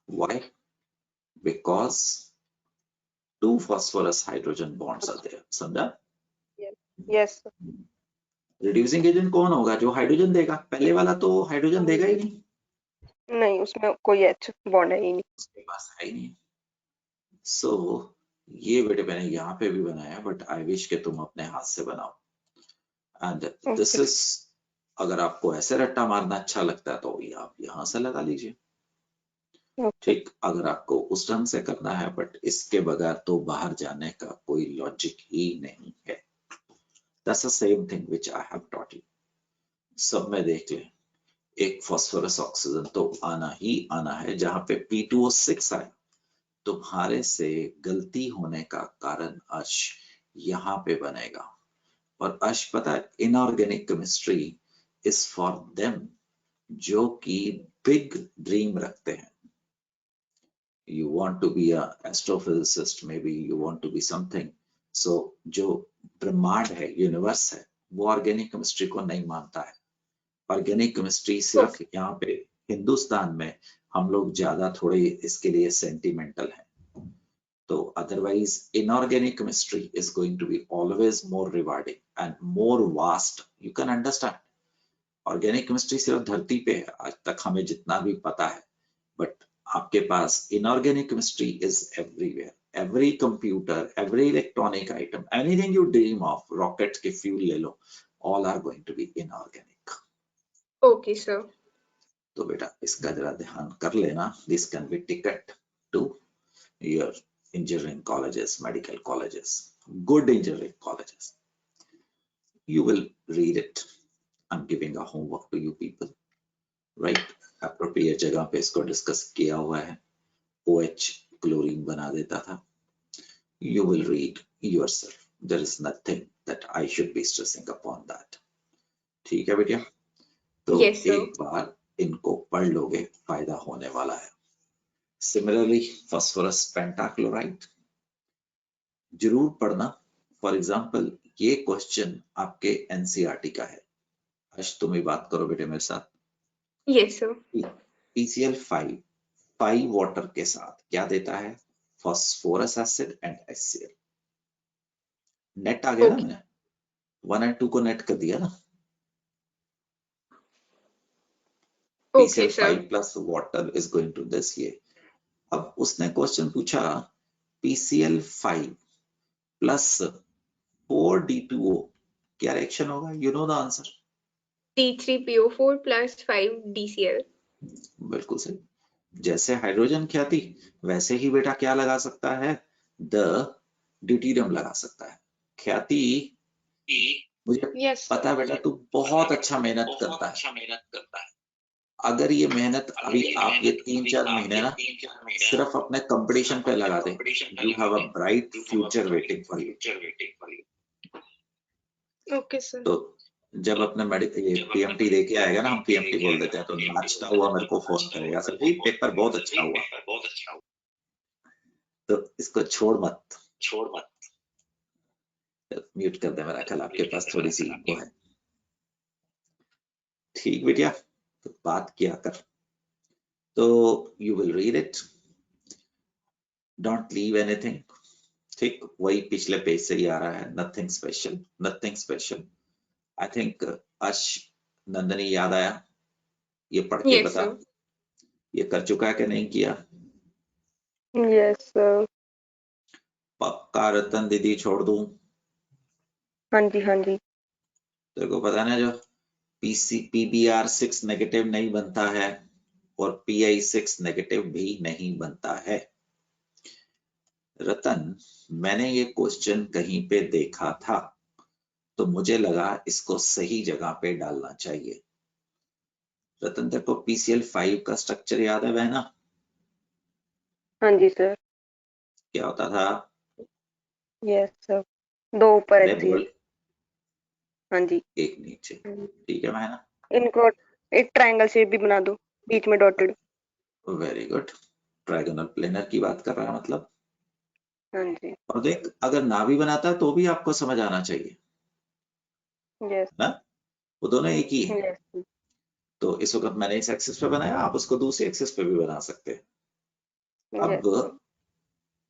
Why? Because 2 phosphorus hydrogen bonds are there. समझा? यस। रिड्यूसिंग एजेंट कौन होगा? जो हाइड्रोजन देगा। पहले वाला तो हाइड्रोजन देगा ही नहीं, उसमें कोई H बॉन्ड है ही नहीं। उसके पास है ही नहीं। सो ये वीडियो मैंने यहाँ पे भी बनाया, बट आई विश कि तुम अपने हाथ से बनाओ। एंड दिस इज, अगर आपको ऐसे रट्टा मारना अच्छा लगता है तो ये आप यहाँ से लगा लीजिए। ठीक, अगर आपको उस ढंग से करना है, बट इसके बगैर तो बाहर जाने का कोई लॉजिक ही नहीं है। That's the same thing which I have taught you. सब में देख लें, एक फॉस्फोरस ऑक्सीजन तो आना ही आना है। जहां पे P2O6 आए, तुम्हारे से गलती होने का कारण अश यहाँ पे बनेगा। और अश पता है, inorganic chemistry is for them जो कि बिग ड्रीम रखते हैं। You want to be a astrophysicist, maybe you want to be something. So जो ब्रह्मांड है, यूनिवर्स है, वो ऑर्गेनिक केमिस्ट्री को नहीं मानता है। ऑर्गेनिक केमिस्ट्री सिर्फ यहाँ पे हिंदुस्तान में हम लोग ज्यादा थोड़े इसके लिए सेंटिमेंटल हैं। तो otherwise inorganic chemistry is going to be always more rewarding and more vast. You can understand, organic chemistry सिर्फ धरती पे है आज तक हमें जितना भी पता है, बट आपके पास inorganic chemistry is everywhere. Every computer, every electronic item, anything you dream of, rocket के फ्यूल ले लो, all are going to be inorganic. Okay sir. तो बेटा इसका जरा ध्यान कर लेना। This can be ticket to your engineering colleges, medical colleges, good engineering colleges. You will read it. I'm giving a homework to you people, right? Appropriate जगह पे इसको डिस्कस किया हुआ है। OH क्लोरीन बना देता था। You will read yourself. there is nothing that I should be stressing upon that. ठीक है बेटिया, तो Yes, sir. एक बार इनको पढ़ लोगे, फायदा होने वाला है. Similarly, phosphorus पेंटाक्लोराइड जरूर पढ़ना. फॉर एग्जाम्पल ये क्वेश्चन आपके एनसीईआरटी का है. आज तुम ही बात करो बेटे मेरे साथ. Yes, sir. PCl5 5 वाटर के साथ क्या देता है? Phosphorus acid and HCl. Net आ गया ना, Okay. मैंने 1 और 2 को नेट कर दिया ना. Okay, sir. PCl5 plus water is going to this ये. अब उसने क्वेश्चन पूछा PCl5 plus 4D2O क्या रिएक्शन होगा? You know the answer. D3PO4 plus 5 DCl. बिल्कुल सही. जैसे हाइड्रोजन ख्याति वैसे ही बेटा क्या लगा सकता है? द ड्यूटेरियम लगा सकता है. ख्याति मुझे Yes. पता है बेटा तू बहुत अच्छा मेहनत करता है. अगर ये मेहनत अभी आप ये 3-4 महीने ना सिर्फ अपने कंपटीशन पे लगा दे, you have a bright future waiting for you. Okay, sir. तो जब अपने मेडिकल ये पीएमटी देके आएगा ना, हम पीएमटी बोल देते हैं, तो नाचता हुआ मेरे को फोन करेगा, सर जी पेपर बहुत अच्छा हुआ. तो इसको छोड़ मत. म्यूट कर दे, मेरा ख्याल आपके पास थोड़ी सी वो है. ठीक बेटिया, तो बात किया कर. तो you will read it, don't leave anything. ठीक, वही पिछले पेज से ही आ रहा है. Nothing special. आई थिंक आज नंदनी याद आया, ये पढ़ के Yes, बता, sir. ये कर चुका है कि नहीं किया? Yes, sir. पक्का रतन दीदी छोड़ दूं? हाँ जी, हाँ जी. तेरे को पता ना, जो PBr6 नेगेटिव नहीं बनता है और Pi6 नेगेटिव भी नहीं बनता है. रतन, मैंने ये क्वेश्चन कहीं पे देखा था, तो मुझे लगा इसको सही जगह पे डालना चाहिए. रतन, तेरे को PCl5 का स्ट्रक्चर याद है बहना? हाँ जी, सर. क्या होता था? Yes, sir. 2 ऊपर अरे HCl. बोल, हाँ जी. एक नीचे. ठीक है बहना, इनको एक ट्रायंगल शेप भी बना दो, बीच में dotted. Very good. Trigonal planar की बात कर रहा है मतलब. हाँ जी. और देख, अगर ना भी बनाता तो भी आपको समझ आना चाहिए Yes. ना, वो दोनों एक ही है. Yes. sir. तो इस वक्त मैंने इस एक्सिस पे बनाया, आप उसको दूसरी एक्सिस पे भी बना सकते हैं. Yes. sir. अब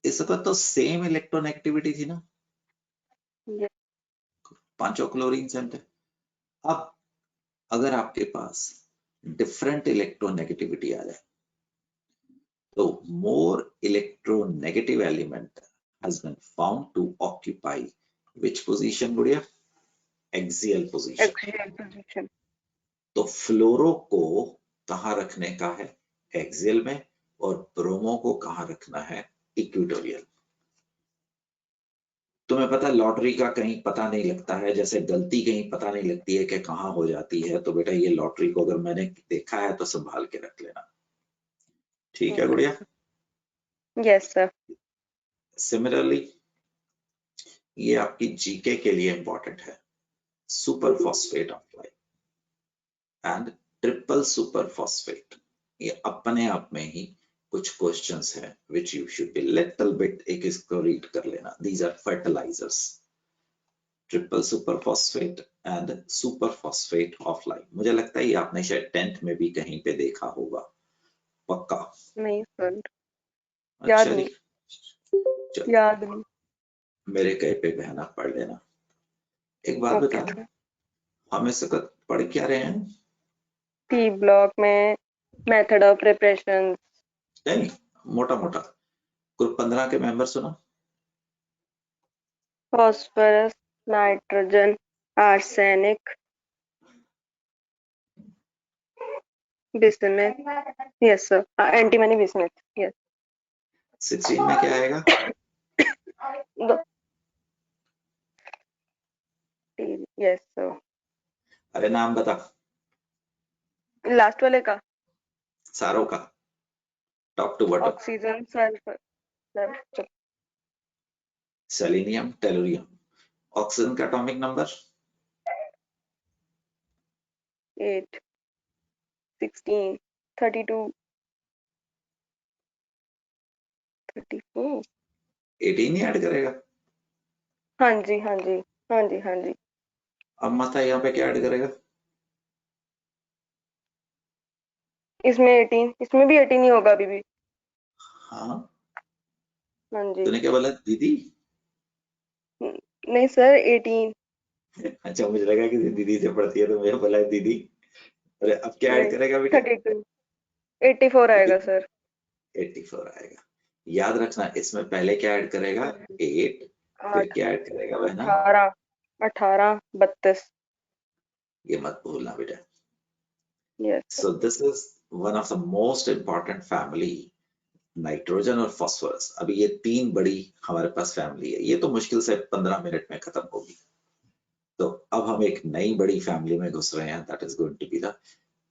इस वक्त तो सेम इलेक्ट्रोनेगेटिविटी थी ना, Yes. पांचों क्लोरीन सेम थे. अब अगर आपके पास डिफरेंट इलेक्ट्रोनेगेटिविटी आ जाए, तो more electronegative element has been found to occupy which position गुड़िया? Axial position. Axial position. तो फ्लोरो को कहाँ रखने का है? एक्सियल में. और ब्रोमो को कहाँ रखना है? इक्वेटोरियल. तुम्हें पता लॉटरी का कहीं पता नहीं लगता है, जैसे गलती कहीं पता नहीं लगती है कि कहाँ हो जाती है. तो बेटा ये लॉटरी को अगर मैंने देखा है तो संभाल के रख लेना. ठीक है गुड़िया? Yes, sir. सिमिलरली ये आपकी जीके के लिए इंपॉर्टेंट है. Super phosphate of life and triple super phosphate, ये अपने आप में ही कुछ क्वेश्चंस हैं which you should be little bit, एक इसको रीड कर लेना. These are fertilizers, triple super phosphate and super phosphate of life. मुझे लगता है ये आपने शायद 10th में भी कहीं पे देखा होगा, पक्का. नहीं सर, अच्छा याद जी, नहीं. चल याद नहीं. मेरे कहे पे बहना पढ़ लेना. एक बात ओके बता, सर. हम इस वक्त पढ़ क्या रहे हैं? पी ब्लॉक में मेथड ऑफ प्रिपरेशन. नहीं, मोटा मोटा कुल 15 के मेंबर सुना. Phosphorus, nitrogen, arsenic, bismuth. Yes sir. Antimony bismuth. Yes. 16 में क्या आएगा? Yes sir. अरे नाम बता लास्ट वाले का सारों का, top to bottom. Oxygen, sulphur, selenium, tellurium. Oxygen का एटॉमिक नंबर 8, 16, 32, 34। 18 ही ऐड करेगा। हाँ जी, हाँ जी, हाँ जी, हाँ जी। अब माता यहाँ पे क्या ऐड करेगा? इसमें 18, इसमें भी 18 ही होगा अभी भी। हाँ, हाँ जी। तूने क्या बोला दीदी? नहीं सर, 18। अच्छा, मुझे लगा कि दीदी से पढ़ती है तो मुझे बोला दीदी। अरे अब क्या ऐड नहीं, करेगा बेटा? 32, 84 आएगा सर। 84 आएगा। याद रखना, इसमें पहले क्या ऐड करेगा? 8, फिर 8, क्या ऐड करेगा बहना? 18, 18, 32। ये मत भूलना बेटा। Yes sir. So this is one of the most important family, nitrogen और फास्फोरस। अभी ये तीन बड़ी हमारे पास फैमिली है, ये तो मुश्किल से 15 मिनट में खत्म होगी। तो अब हम एक नई बड़ी फैमिली में घुस रहे हैं, that is going to be the,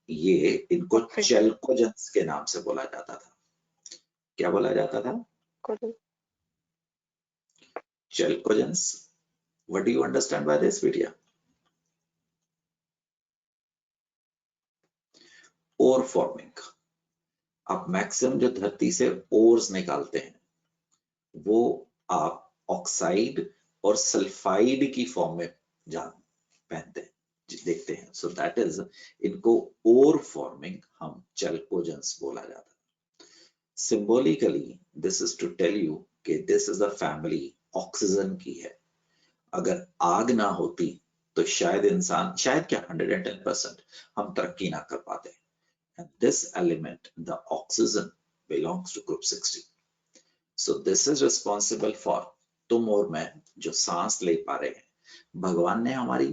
ये इनको चेल्कोजेंस के नाम से बोला जाता था। क्या बोला जाता था? Chalcogens. What do you understand by this बेटिया? Ore forming. आप मैक्सिमम जो धरती से ओर्स निकालते हैं वो आप ऑक्साइड और सल्फाइड की फॉर्म में जान पहनते हैं, देखते हैं। सो दैट इज, इनको ओर फॉर्मिंग हम चेल्कोजेंस बोला जाता है। Symbolically this is to tell you कि this is the family oxygen की है। अगर आग ना होती तो शायद इंसान, शायद क्या 110% हम तरक्की ना कर पाते। And this element, the oxygen, belongs to group 16. So this is responsible for तुम और मैं जो सांस ले पा रहे हैं। भगवान ने हमारी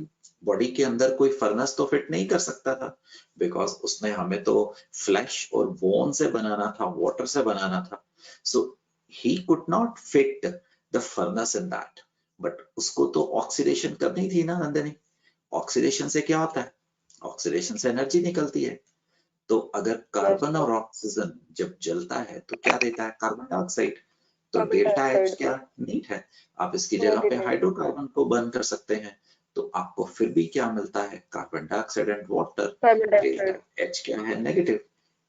बॉडी के अंदर कोई फर्नेस तो फिट नहीं कर सकता था, बिकॉज उसने हमें तो फ्लैश और बोन से बनाना था, वाटर से बनाना था। So he could not fit the furnace in that, but उसको तो ऑक्सीडेशन करनी थी ना नंदिनी। ऑक्सीडेशन से क्या होता है? ऑक्सीडेशन से एनर्जी निकलती है। तो अगर कार्बन और ऑक्सीजन जब जलता है तो क्या देता है? Carbon dioxide. तो डेल्टा एच क्या नीट है, आप इसकी जगह पे हाइड्रोकार्बन को बर्न कर सकते हैं, तो आपको फिर भी क्या मिलता है? Carbon dioxide and water. Delta H क्या है? नेगेटिव।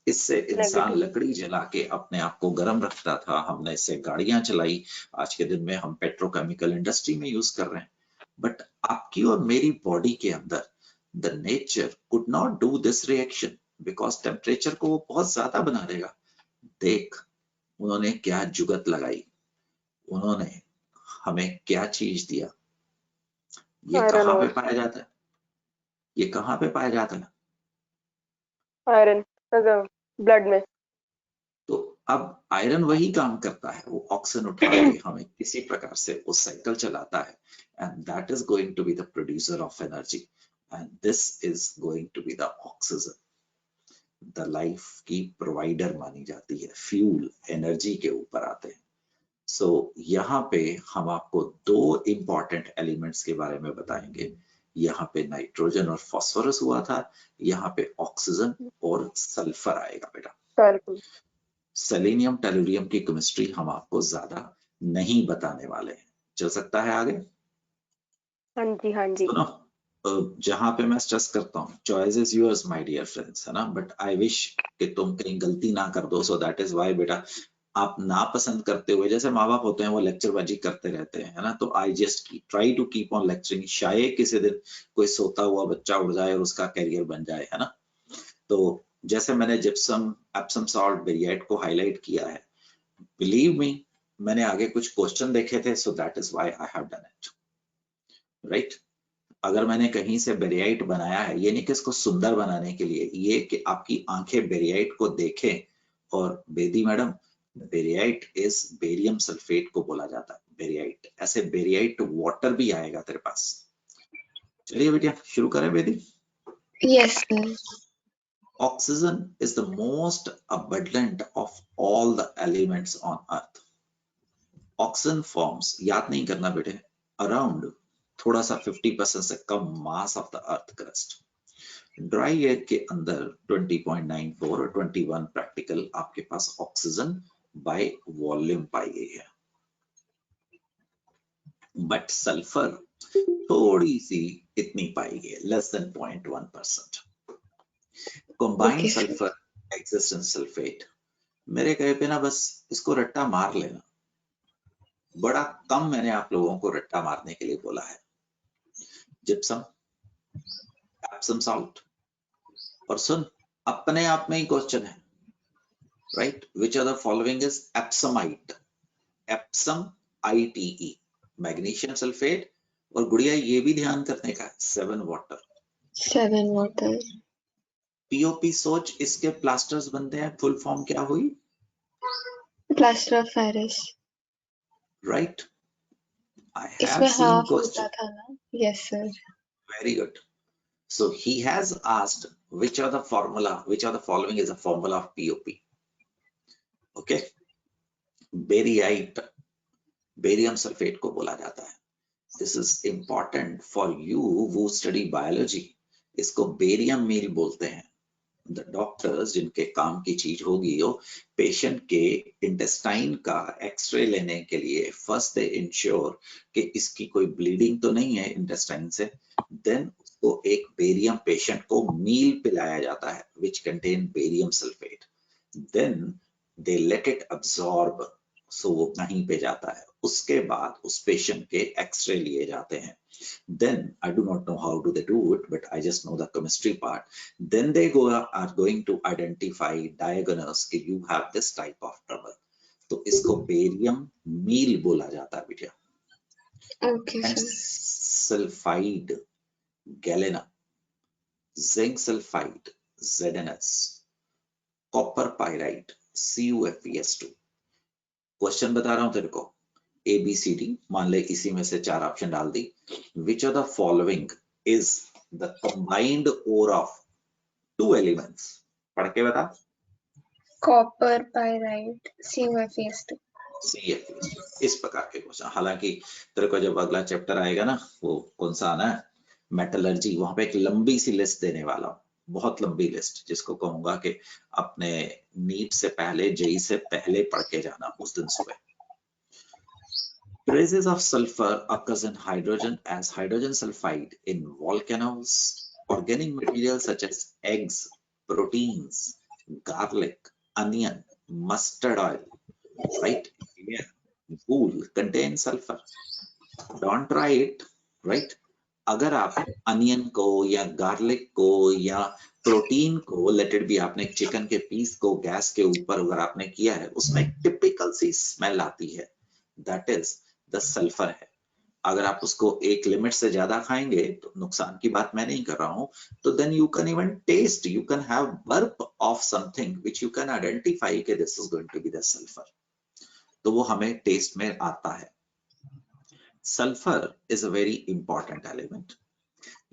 इससे इंसान लकड़ी जला के अपने आप को गर्म रखता था, हमने इससे गाड़ियां चलाई, आज के दिन में हम पेट्रोकेमिकल इंडस्ट्री में यूज कर रहे हैं। बट आपकी और मेरी बॉडी के अंदर the nature could not do this reaction, because temperature को वो बहुत ज्यादा बना देगा। देख, उन्होंने क्या जुगत लगाई, उन्होंने हमें क्या चीज दिया। ये कहाँ पे पाया जाता है? ये कहाँ पे पाया जाता है? आयरन ब्लड में। तो अब आयरन वही काम करता है, वो ऑक्सीजन उठा के हमें किसी प्रकार से वो साइकिल चलाता है, and that is going to be the producer of energy, and this is going to be the oxygen. The life की प्रोवाइडर मानी जाती है, फ्यूल एनर्जी के ऊपर आते हैं। सो यहाँ पे हम आपको दो इंपॉर्टेंट एलिमेंट्स के बारे में बताएंगे। यहाँ पे नाइट्रोजन और फास्फोरस हुआ था, यहाँ पे ऑक्सीजन और सल्फर आएगा बेटा। सेलेनियम टेलुरियम की केमिस्ट्री हम आपको ज्यादा नहीं बताने वाले हैं। चल सकता है आगे? हाँ जी, हाँ जी। सुनो, जहां पे मैं स्ट्रेस करता हूँ, choice is yours my dear friends, है ना, बट आई विश कि तुम कहीं गलती ना कर दो। सो दैट इज व्हाई बेटा, आप नापसंद करते हुए, जैसे माँ बाप होते हैं वो लेक्चरबाजी करते रहते हैं, है ना, तो I just try to keep on lecturing. शायद किसी दिन कोई सोता हुआ बच्चा उड़ जाए और उसका कैरियर बन जाए, है ना। तो जैसे मैंने जिप्सम, एप्सम सॉल्ट, बेरिएट को हाईलाइट किया है, बिलीव मी, मैंने आगे कुछ क्वेश्चन देखे थे, सो that is why I have done it, right. अगर मैंने कहीं से बेरियाइट बनाया है, ये नहीं कि इसको सुंदर बनाने के लिए, ये कि आपकी आंखें बेरियाइट को देखें। और Bedi madam, baryte is barium sulphate को बोला जाता है बेरियाइट। ऐसे बेरियाइट वाटर भी आएगा तेरे पास। चलिए बेटिया शुरू करें Bedi. Yes, sir. Oxygen is the most abundant of all the elements on earth. Oxygen forms, याद नहीं करना बेटे, around थोड़ा सा 50% से कम mass of the earth crust. Dry air के अंदर 20.94 और 21 प्रैक्टिकल आपके पास ऑक्सीजन बाय वॉल्यूम पाई गई है। बट सल्फर थोड़ी सी इतनी पाई गई, less than 0.1%। Combined Okay, sir. Sulphur exist in sulphate. मेरे कहे पे ना बस इसको रट्टा मार लेना, बड़ा कम मैंने आप लोगों को रट्टा मारने के लिए बोला है। जिप्सम, एप्सम साल्ट, और सुन अपने आप में ही क्वेश्चन है, right? Which are the following is epsomite, epsom ITE, magnesium sulphate. और गुड़िया ये भी ध्यान करने का 7 वाटर। 7 water. POP सोच, इसके प्लास्टर्स बनते हैं, फुल फॉर्म क्या हुई? Plaster of Paris. Right? I have इसमें सीन half क्वेश्चन। होता था ना? Yes, sir. Very good. So he has asked which are the following is a formula of POP. Okay. Baryite, barium sulphate को बोला जाता है। This is important for you who study biology. इसको barium meal बोलते हैं। The doctors जिनके काम की चीज होगी वो पेशेंट के इंटेस्टाइन का एक्सरे लेने के लिए फर्स्ट दे इंश्योर कि इसकी कोई ब्लीडिंग तो नहीं है इंटेस्टाइन से, देन उसको एक बेरियम पेशेंट को मील पिलाया जाता है which contain barium sulphate, then they let it absorb, so वो कहीं पे जाता है। उसके बाद उस पेशेंट के एक्सरे लिए जाते हैं। Then I do not know how do they do it, but I just know the chemistry part. Then they are going to identify, diagnose कि you have this type of trouble. तो इसको barium meal बोला जाता है बेटा। Okay, And sir. Sulphide, galena, zinc sulphide, ZNS, copper pyrite, CuFeS2। Question बता रहा हूं तेरे को, ABCD, मान ले इसी में से 4 ऑप्शन डाल दी। Which of the following is the combined ore of 2 elements? पढ़ के बता। Copper pyrite, CuFeS2. CuFeS2, इस प्रकार के क्वेश्चन। हालांकि तेरे को जब अगला चैप्टर आएगा ना, वो कौन सा आना है, मेटलर्जी, वहां पे एक लंबी सी लिस्ट देने वाला हूँ, बहुत लंबी लिस्ट, जिसको कहूंगा कि अपने नीट से पहले, जेई से पहले पढ़ के जाना उस दिन सुबह। Traces of sulfur occurs in hydrogen as hydrogen sulfide in volcanoes, organic materials such as eggs, proteins, garlic, onion, mustard oil, right? Yeah. Wool contain sulfur. Don't try it, right? अगर आप अनियन को या garlic को या protein को, late it B, आपने chicken के piece को गैस के ऊपर अगर आपने किया है, उसमें एक टिपिकल सी स्मेल आती है, दैट इज द सल्फर है। अगर आप उसको एक लिमिट से ज्यादा खाएंगे, तो नुकसान की बात मैं नहीं कर रहा हूं, तो then you can even test, you can have burp of something which you can identify कि this is going to be the sulphur. तो वो हमें टेस्ट में आता है। Sulphur is a very important element.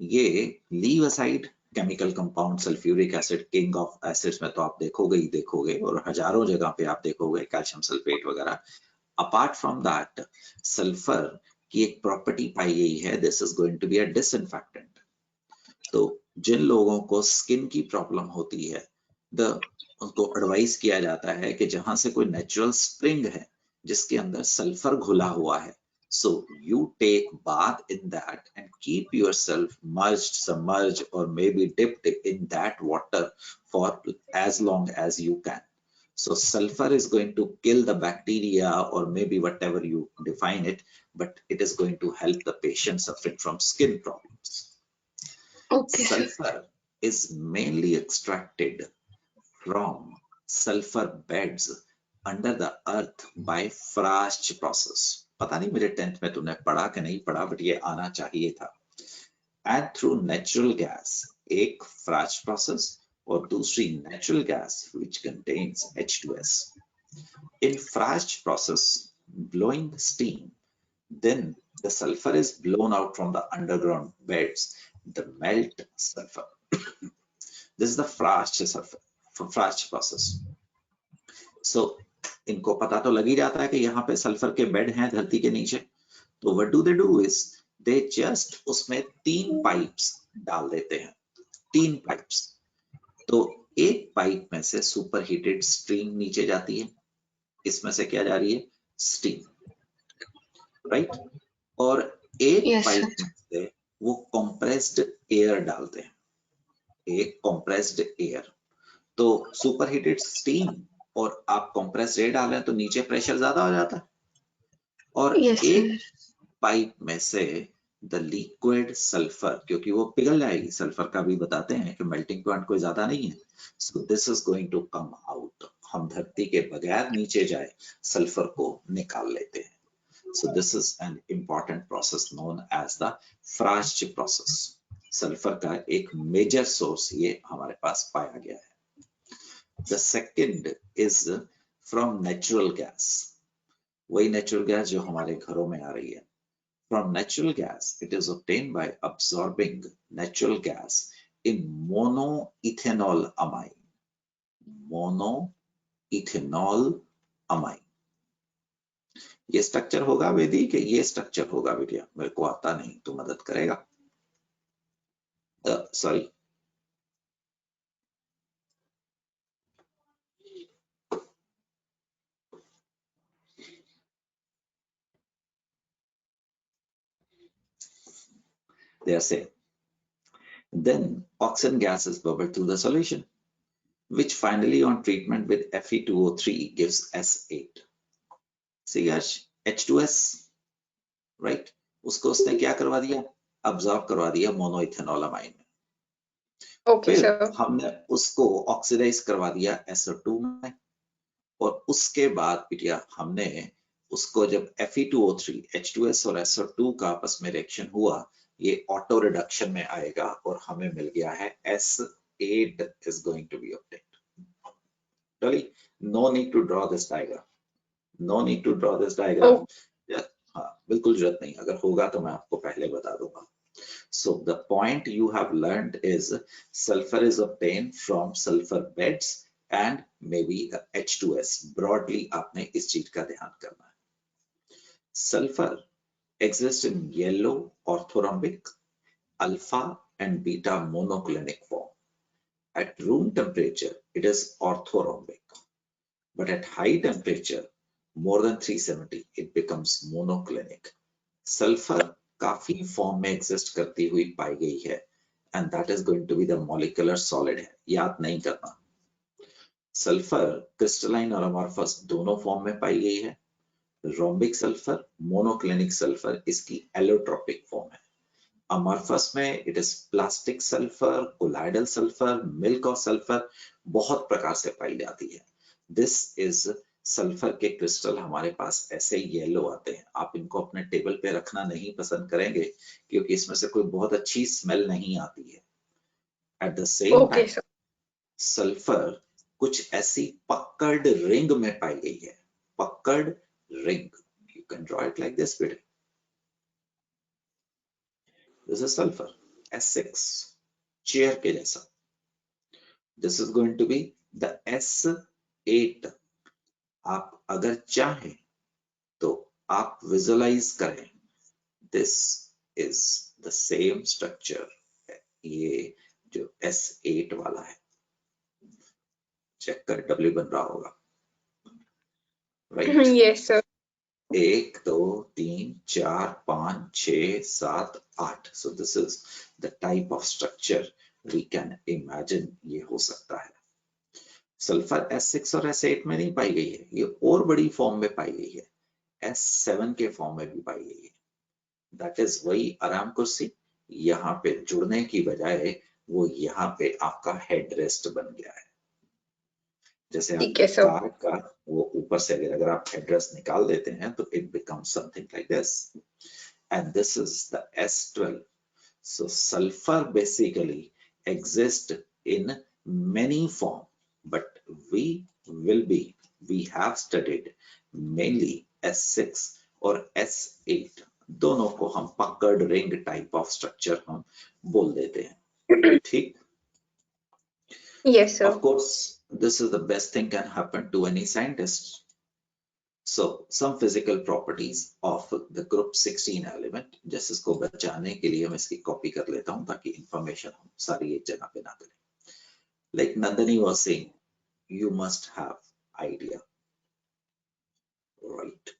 ये leave aside chemical compound, sulphuric acid, king of acids में तो आप देखोगे ही देखोगे, और हजारों जगह पे आप देखोगे कैल्शियम सल्फेट वगैरह। अपार्ट फ्रॉम दैट, सल्फर की एक प्रॉपर्टी पाई गई है, this is going to be a disinfectant. तो जिन लोगों को स्किन की प्रॉब्लम होती है, उनको एडवाइस किया जाता है कि जहां से कोई नेचुरल स्प्रिंग है जिसके अंदर सल्फर घुला हुआ है, so you take bath in that and keep yourself submerged or maybe dipped in that water for as long as you can. So sulfur is going to kill the bacteria or maybe whatever you define it, but it is going to help the patient suffering from skin problems. Okay, sir. Sulfur is mainly extracted from sulfur beds under the earth by Frost process. पता नहीं मेरे 10th में तूने पढ़ा कि नहीं पढ़ा, but ये आना चाहिए था। And through natural gas, एक Frost process और दूसरी natural gas which contains H2S. In Frost process, blowing steam, then the sulfur is blown out from the underground beds, the melt sulfur. This is the Frost process. So इनको पता तो लग ही जाता है कि यहाँ पे सल्फर के बेड हैं धरती के नीचे, तो what do they do is they just उसमें 3 पाइप्स डाल देते हैं, 3 पाइप्स। तो एक पाइप में से सुपर हीटेड स्ट्रीम नीचे जाती है, इसमें से क्या जा रही है, स्टीम, राइट? और एक Yes, पाइप sir. में से वो कंप्रेस्ड एयर डालते हैं, एक कंप्रेस्ड एयर, तो सुपर हीटेड स्टीम और आप कंप्रेस्ड एयर डालें तो नीचे प्रेशर ज्यादा हो जाता है, और Yes, एक sir. पाइप में से द लिक्विड सल्फर, क्योंकि वो पिघल जाएगी, सल्फर का भी बताते हैं कि मेल्टिंग पॉइंट कोई ज्यादा नहीं है, so this is going to come out, हम धरती के बगैर नीचे जाए सल्फर को निकाल लेते हैं। So this is an important process known as the Frasche process. Sulphur का एक मेजर सोर्स ये हमारे पास पाया गया है। The second is from natural gas. वही नेचुरल गैस जो हमारे घरों में आ रही है। From natural gas, it is obtained by absorbing natural gas in monoethanol amine. Monoethanol amine. ये स्ट्रक्चर होगा वेदी कि ये स्ट्रक्चर होगा बेटिया? मेरे को आता नहीं, तो मदद करेगा? Sorry, they are saying. Then oxygen gas is bubbled through the solution, which finally on treatment with Fe2O3 gives S8. See H2S, right? उसको उसने क्या करवा दिया? Absorb करवा दिया मोनोइथेनॉल अमाइन में। Okay, फिर sir. हमने उसको ऑक्सीडाइज करवा दिया SO2 में, और उसके बाद बिटिया हमने उसको जब Fe2O3, H2S और SO2 का आपस में रिएक्शन हुआ, ये ऑटो रिडक्शन में आएगा और हमें मिल गया है S8 is going to be obtained. Really, no need to draw this diagram. No need to draw this diagram. हाँ, बिल्कुल जरूरत नहीं, अगर होगा तो मैं आपको पहले बता दूंगा. So the point you have learned is sulfur is obtained from sulfur beds and maybe H2S. Broadly आपने इस चीज का ध्यान करना है. Sulfur exists in yellow orthorhombic, alpha and beta monoclinic form. At room temperature, it is orthorhombic, but at high temperature, more than 370, it becomes monoclinic. Sulfur काफी form में exist करती हुई पाई गई है, and that is going to be the molecular solid है, याद नहीं करना. सल्फर क्रिस्टलाइन और अमॉर्फस दोनों फॉर्म में पाई गई है. रोम्बिक सल्फर, मोनोक्लिनिक सल्फर इसकी एलोट्रोपिक फॉर्म है. अमॉर्फस में it is plastic sulphur, colloidal sulphur, milk of sulphur, बहुत प्रकार से पाई जाती है. दिस इज सल्फर के क्रिस्टल हमारे पास ऐसे येलो आते हैं. आप इनको अपने टेबल पे रखना नहीं पसंद करेंगे क्योंकि इसमें से कोई बहुत अच्छी स्मेल नहीं आती है. At the same time sulphur कुछ ऐसी पक्कड़ रिंग में पाई गई है. Pucker ring, you can draw it like this बेटे. This is sulphur S6, chair के जैसा. This is going to be the S8. आप अगर चाहें तो आप विजुअलाइज करें, this is the same structure. ये जो S8 वाला है, चेक कर, W बन रहा होगा, right? Yes, sir. 1 2 3 4 5 6 7 8. So this is the type of structure we can imagine ये हो सकता है. सल्फर S6 और S8 में नहीं पाई गई है, ये और बड़ी फॉर्म में पाई गई है. S7 के फॉर्म में भी पाई गई है. दैट इज वही आराम कुर्सी, यहाँ पे जुड़ने की बजाय वो यहाँ पे आपका हेड रेस्ट बन गया है. जैसे आपकी कार का वो ऊपर से अगर आप हेड रेस्ट निकाल देते हैं तो it becomes something like this. And this is the S12. So sulphur basically exist in many form, but we have studied mainly S6 और S8. दोनों को हम पकड़ रिंग टाइप ऑफ स्ट्रक्चर हम बोल देते हैं. ठीक? Yes, sir. Of course, this is the best thing can happen to any scientist. So some physical properties of the group 16 element, just इसको बचाने के लिए मैं इसकी कॉपी कर लेता हूं ताकि इंफॉर्मेशन हम सारी एक जगह पे ना करें. Like Nandini was saying, you must have idea, right?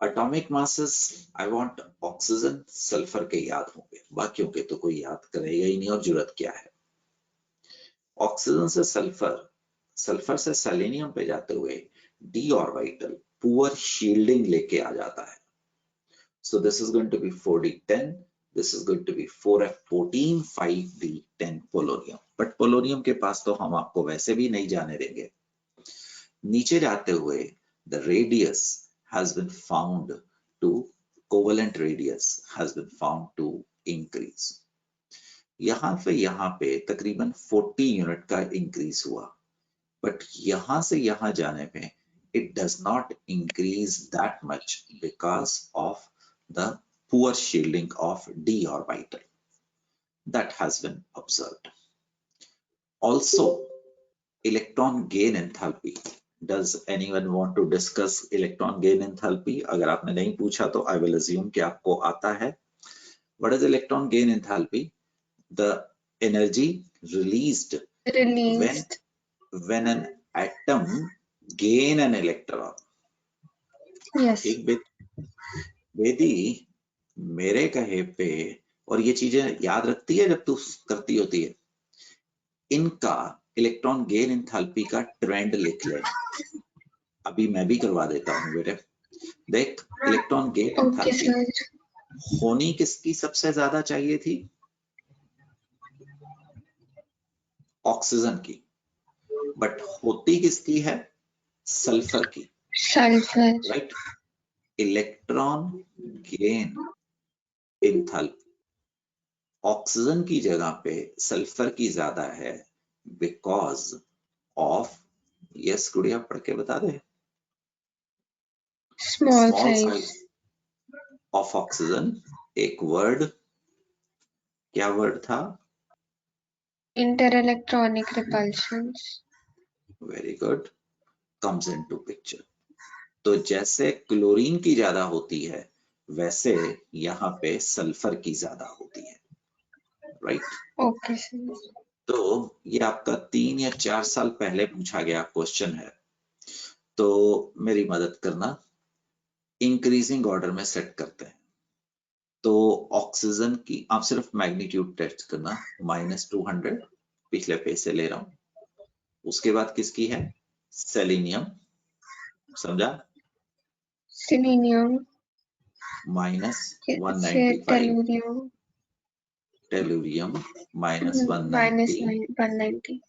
Atomic masses I want oxygen sulphur के याद होंगे, बाकियों के तो कोई याद करेगा ही नहीं और जरूरत क्या है। ऑक्सीजन से सल्फर, सल्फर से सेलेनियम पे जाते हुए डी ऑर्बिटल पुअर शील्डिंग लेके आ जाता है। So this is going to be 4d10, this is going to be 4f14, 5d10 polonium. But polonium के पास तो हम आपको वैसे भी नहीं जाने देंगे। नीचे जाते हुए the radius has been found to, covalent radius has been found to increase। यहाँ पे तकरीबन 40 यूनिट का इंक्रीज हुआ, बट यहां से यहां जाने पे it does not increase that much because of the poor shielding of d orbital that has been observed. Also, electron gain enthalpy. Does anyone want to discuss electron gain enthalpy? अगर आपने नहीं पूछा तो I will assume कि आपको आता है। What is electron gain enthalpy? The energy released when an atom gain an electron. Yes. एक बेदी मेरे कहे पे, और ये चीजें याद रखती है जब तू करती होती है, इनका इलेक्ट्रॉन गेन एंथैल्पी का ट्रेंड लिख लेना। अभी मैं भी करवा देता हूँ बेटे। देख, इलेक्ट्रॉन गेन एंथैल्पी होनी किसकी सबसे ज्यादा चाहिए थी? ऑक्सीजन की। बट होती किसकी है? सल्फर की। Sulphur. Right. Electron gain enthalpy oxygen की जगह पे सल्फर की ज्यादा है बिकॉज ऑफ, यस गुड़िया पढ़ के बता दे। Small size of oxygen. एक वर्ड, क्या वर्ड था? Inter electronic repulsions. Very good, comes into picture. तो जैसे क्लोरीन की ज्यादा होती है वैसे यहाँ पे सल्फर की ज्यादा होती है। राइट। Okay sir. तो ये आपका 3 या 4 साल पहले पूछा गया क्वेश्चन है, तो मेरी मदद करना। इंक्रीजिंग ऑर्डर में सेट करते हैं। तो ऑक्सीजन की आप सिर्फ मैग्नीट्यूड टेस्ट करना, -200 पिछले पेज से ले रहा हूं। उसके बाद किसकी है? सेलेनियम, समझा? सेलेनियम -195, टेलुरियम -190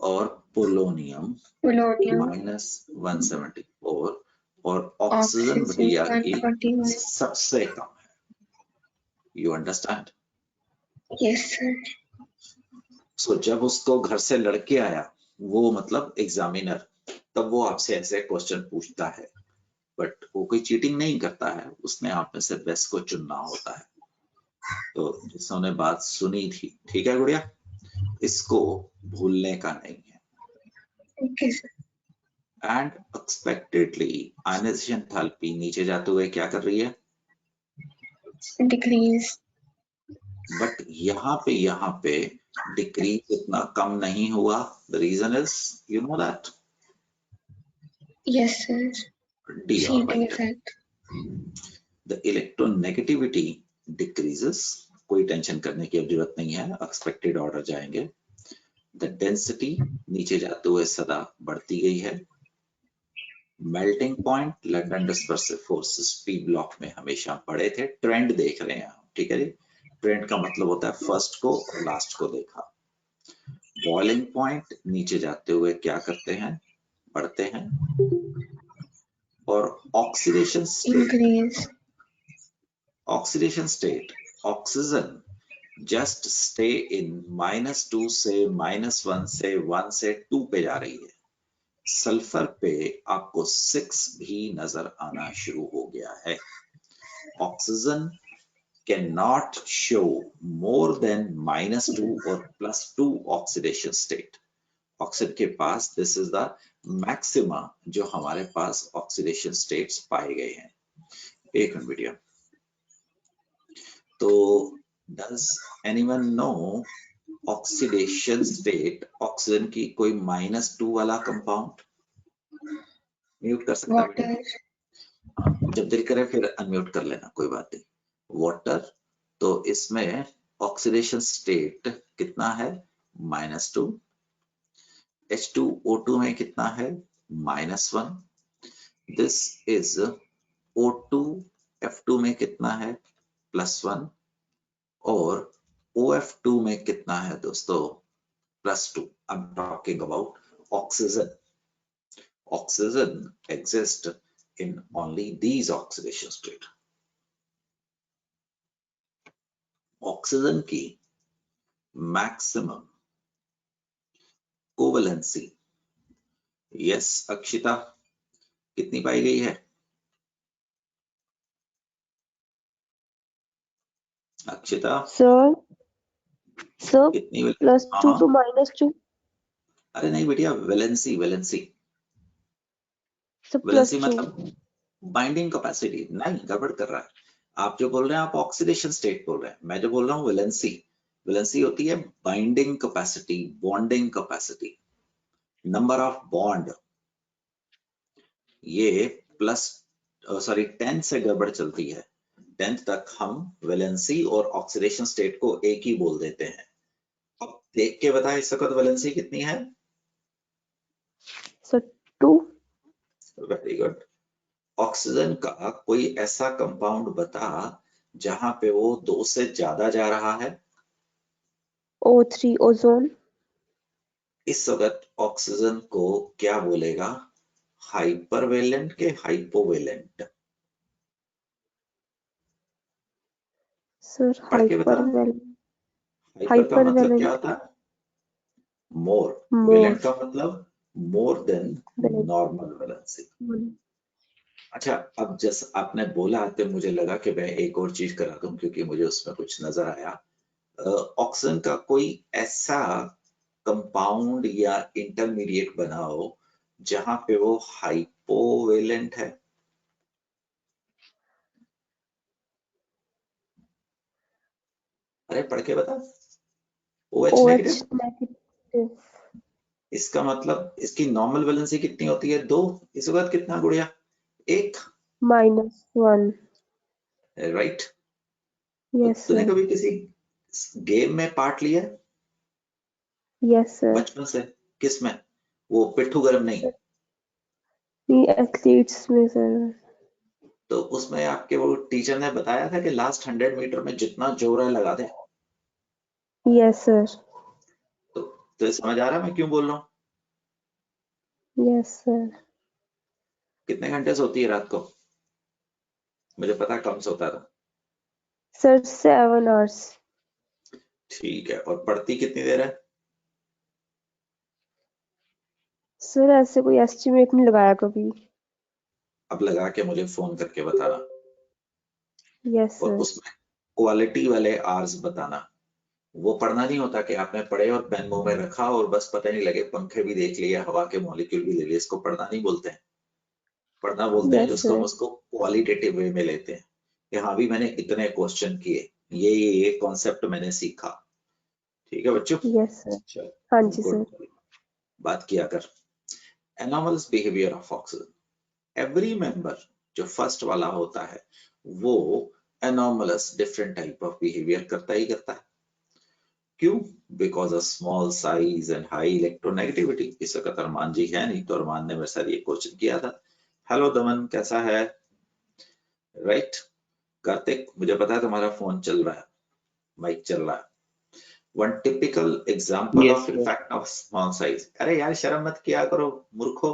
और पोलोनियम -174 और ऑक्सीजन भैया की सबसे कम है। You understand? Yes sir. So जब उसको घर से लड़के आया वो मतलब एग्जामिनर, तब वो आपसे ऐसे क्वेश्चन पूछता है, बट वो कोई चीटिंग नहीं करता है, उसने आप में से बेस्ट को चुनना होता है। तो जिसने बात सुनी थी, ठीक है गुड़िया, इसको भूलने का नहीं है। Okay sir. And expectedly ionization enthalpy नीचे जाते हुए क्या कर रही है? डिक्रीज। बट यहाँ पे डिक्रीज इतना कम नहीं हुआ। The reason is, you know that? Yes sir. d orbital. The electronegativity decreases, कोई टेंशन करने की अब जरूरत नहीं है, एक्सपेक्टेड ऑर्डर जाएंगे। The density नीचे जाते हुए सदा बढ़ती गई है। Melting point, London dispersive forces P block में हमेशा पड़े थे। ट्रेंड देख रहे हैं, ठीक है जी। ट्रेंड का मतलब होता है फर्स्ट को और लास्ट को देखा। बॉइलिंग पॉइंट नीचे जाते हुए क्या करते हैं? बढ़ते हैं। और oxidation state, oxygen just stay in -2 से -1 से 1 से 2 पे जा रही है। सल्फर पे आपको 6 भी नजर आना शुरू हो गया है। Oxygen can not show more than -2 और +2 ऑक्सीडेशन स्टेट। ऑक्सीजन के पास दिस इज द मैक्सिमा जो हमारे पास ऑक्सीडेशन स्टेट्स पाए गए हैं। एक मिनट बेटिया। तो does anyone know oxidation state oxygen की कोई -2 वाला कंपाउंड? म्यूट कर सकता है? जब दिल करे फिर अनम्यूट कर लेना, कोई बात नहीं। वाटर, तो इसमें ऑक्सीडेशन स्टेट कितना है? -2। H2O2 में कितना है? -1। दिस इज O2 F2 में कितना है? +1। और OF2 में कितना है दोस्तों? +2। I'm talking about oxygen. Oxygen exists in only these oxidation state. Oxygen की मैक्सिमम कोवेलेंसी, यस अक्षिता, कितनी पाई गई है? अक्षिता सर कितनी? +2 to -2। अरे नहीं बेटिया, वैलेंसी वैलेंसी सर वैलेंसी +2। मतलब बाइंडिंग कैपेसिटी। नहीं, गड़बड़ कर रहा है। आप जो बोल रहे हैं आप ऑक्सीडेशन स्टेट बोल रहे हैं, मैं जो बोल रहा हूँ वैलेंसी। वैलेंसी होती है binding capacity, bonding capacity, number of bond. ये +10 से गड़बड़ चलती है। 10th तक हम वैलेंसी और ऑक्सीडेशन स्टेट को एक ही बोल देते हैं। अब देख के बता इस वक्त वैलेंसी कितनी है? सर 2। Very good. ऑक्सीजन का कोई ऐसा कंपाउंड बता जहां पे वो 2 से ज्यादा जा रहा है। O3 ozone. इस वक्त ऑक्सीजन को क्या बोलेगा? हाइपरवेलेंट के हाइपोवेलेंट? सर पढ़ के बता। हाइपरवेलेंट। हाइपर का मतलब क्या हाइपरवेलेंट। होता है? मोर। मोर। वेलेंट का मतलब more than valent. Normal valency. अच्छा, अब जैसे आपने बोला तो मुझे लगा कि मैं एक और चीज करा दूं, क्योंकि मुझे उसमें कुछ नजर आया। ऑक्सीजन का कोई ऐसा कंपाउंड या इंटरमीडिएट बनाओ जहां पे वो हाइपोवेलेंट है। अरे पढ़ के बता। OH OH negative. नेगेटिव। इसका मतलब इसकी नॉर्मल वैलेंसी कितनी होती है? 2। इस वक्त कितना गुड़िया? 1। -1। राइट। यस तूने सर। कभी किसी गेम में पार्ट लिया है यस सर। बचपन से? किस में? वो पिट्ठू गरम नहीं? नहीं, एथलीट्स में सर। तो उसमें आपके वो टीचर ने बताया था कि लास्ट 100 मीटर में जितना जोर है लगा दे। Yes sir. तो समझ आ रहा है मैं क्यों बोल रहा हूँ? Yes sir. कितने घंटे सोती है रात को? मुझे पता कम सोता था। Sir 7 hours. ठीक है, और पढ़ती कितनी देर है? सर ऐसे कोई एस्टिमेट नहीं लगाया कभी। अब लगा के मुझे फोन करके बताना, यस और सर। उसमें क्वालिटी वाले आवर्स बताना। वो पढ़ना नहीं होता कि आपने पढ़े और पेन मुंह में रखा और बस पता नहीं लगे, पंखे भी देख लिए, हवा के मॉलिक्यूल भी ले लिए। इसको पढ़ना नहीं बोलते हैं। पढ़ना बोलते हैं यस जिसको हम सर। उसको क्वालिटेटिव वे में लेते हैं कि हाँ भी मैंने इतने क्वेश्चन किए, ये कॉन्सेप्ट मैंने सीखा। ठीक है बच्चों? Yes sir. चल, हाँ जी गुड। सर। बात किया कर anomalous behaviour of oxygen. Every member जो फर्स्ट वाला होता है वो anomalous different type of behaviour करता ही करता है। क्यों? Because of small size and high electronegativity. इस वक्त अरमान जी है नहीं, तो अरमान ने मेरे साथ ये क्वेश्चन किया था। हेलो दमन, कैसा है? राइट। कार्तिक, मुझे पता है तुम्हारा फोन चल रहा है, माइक चल रहा है। One typical example Yes, of sir. Effect of small size. अरे यार शर्म मत किया करो मूर्खो।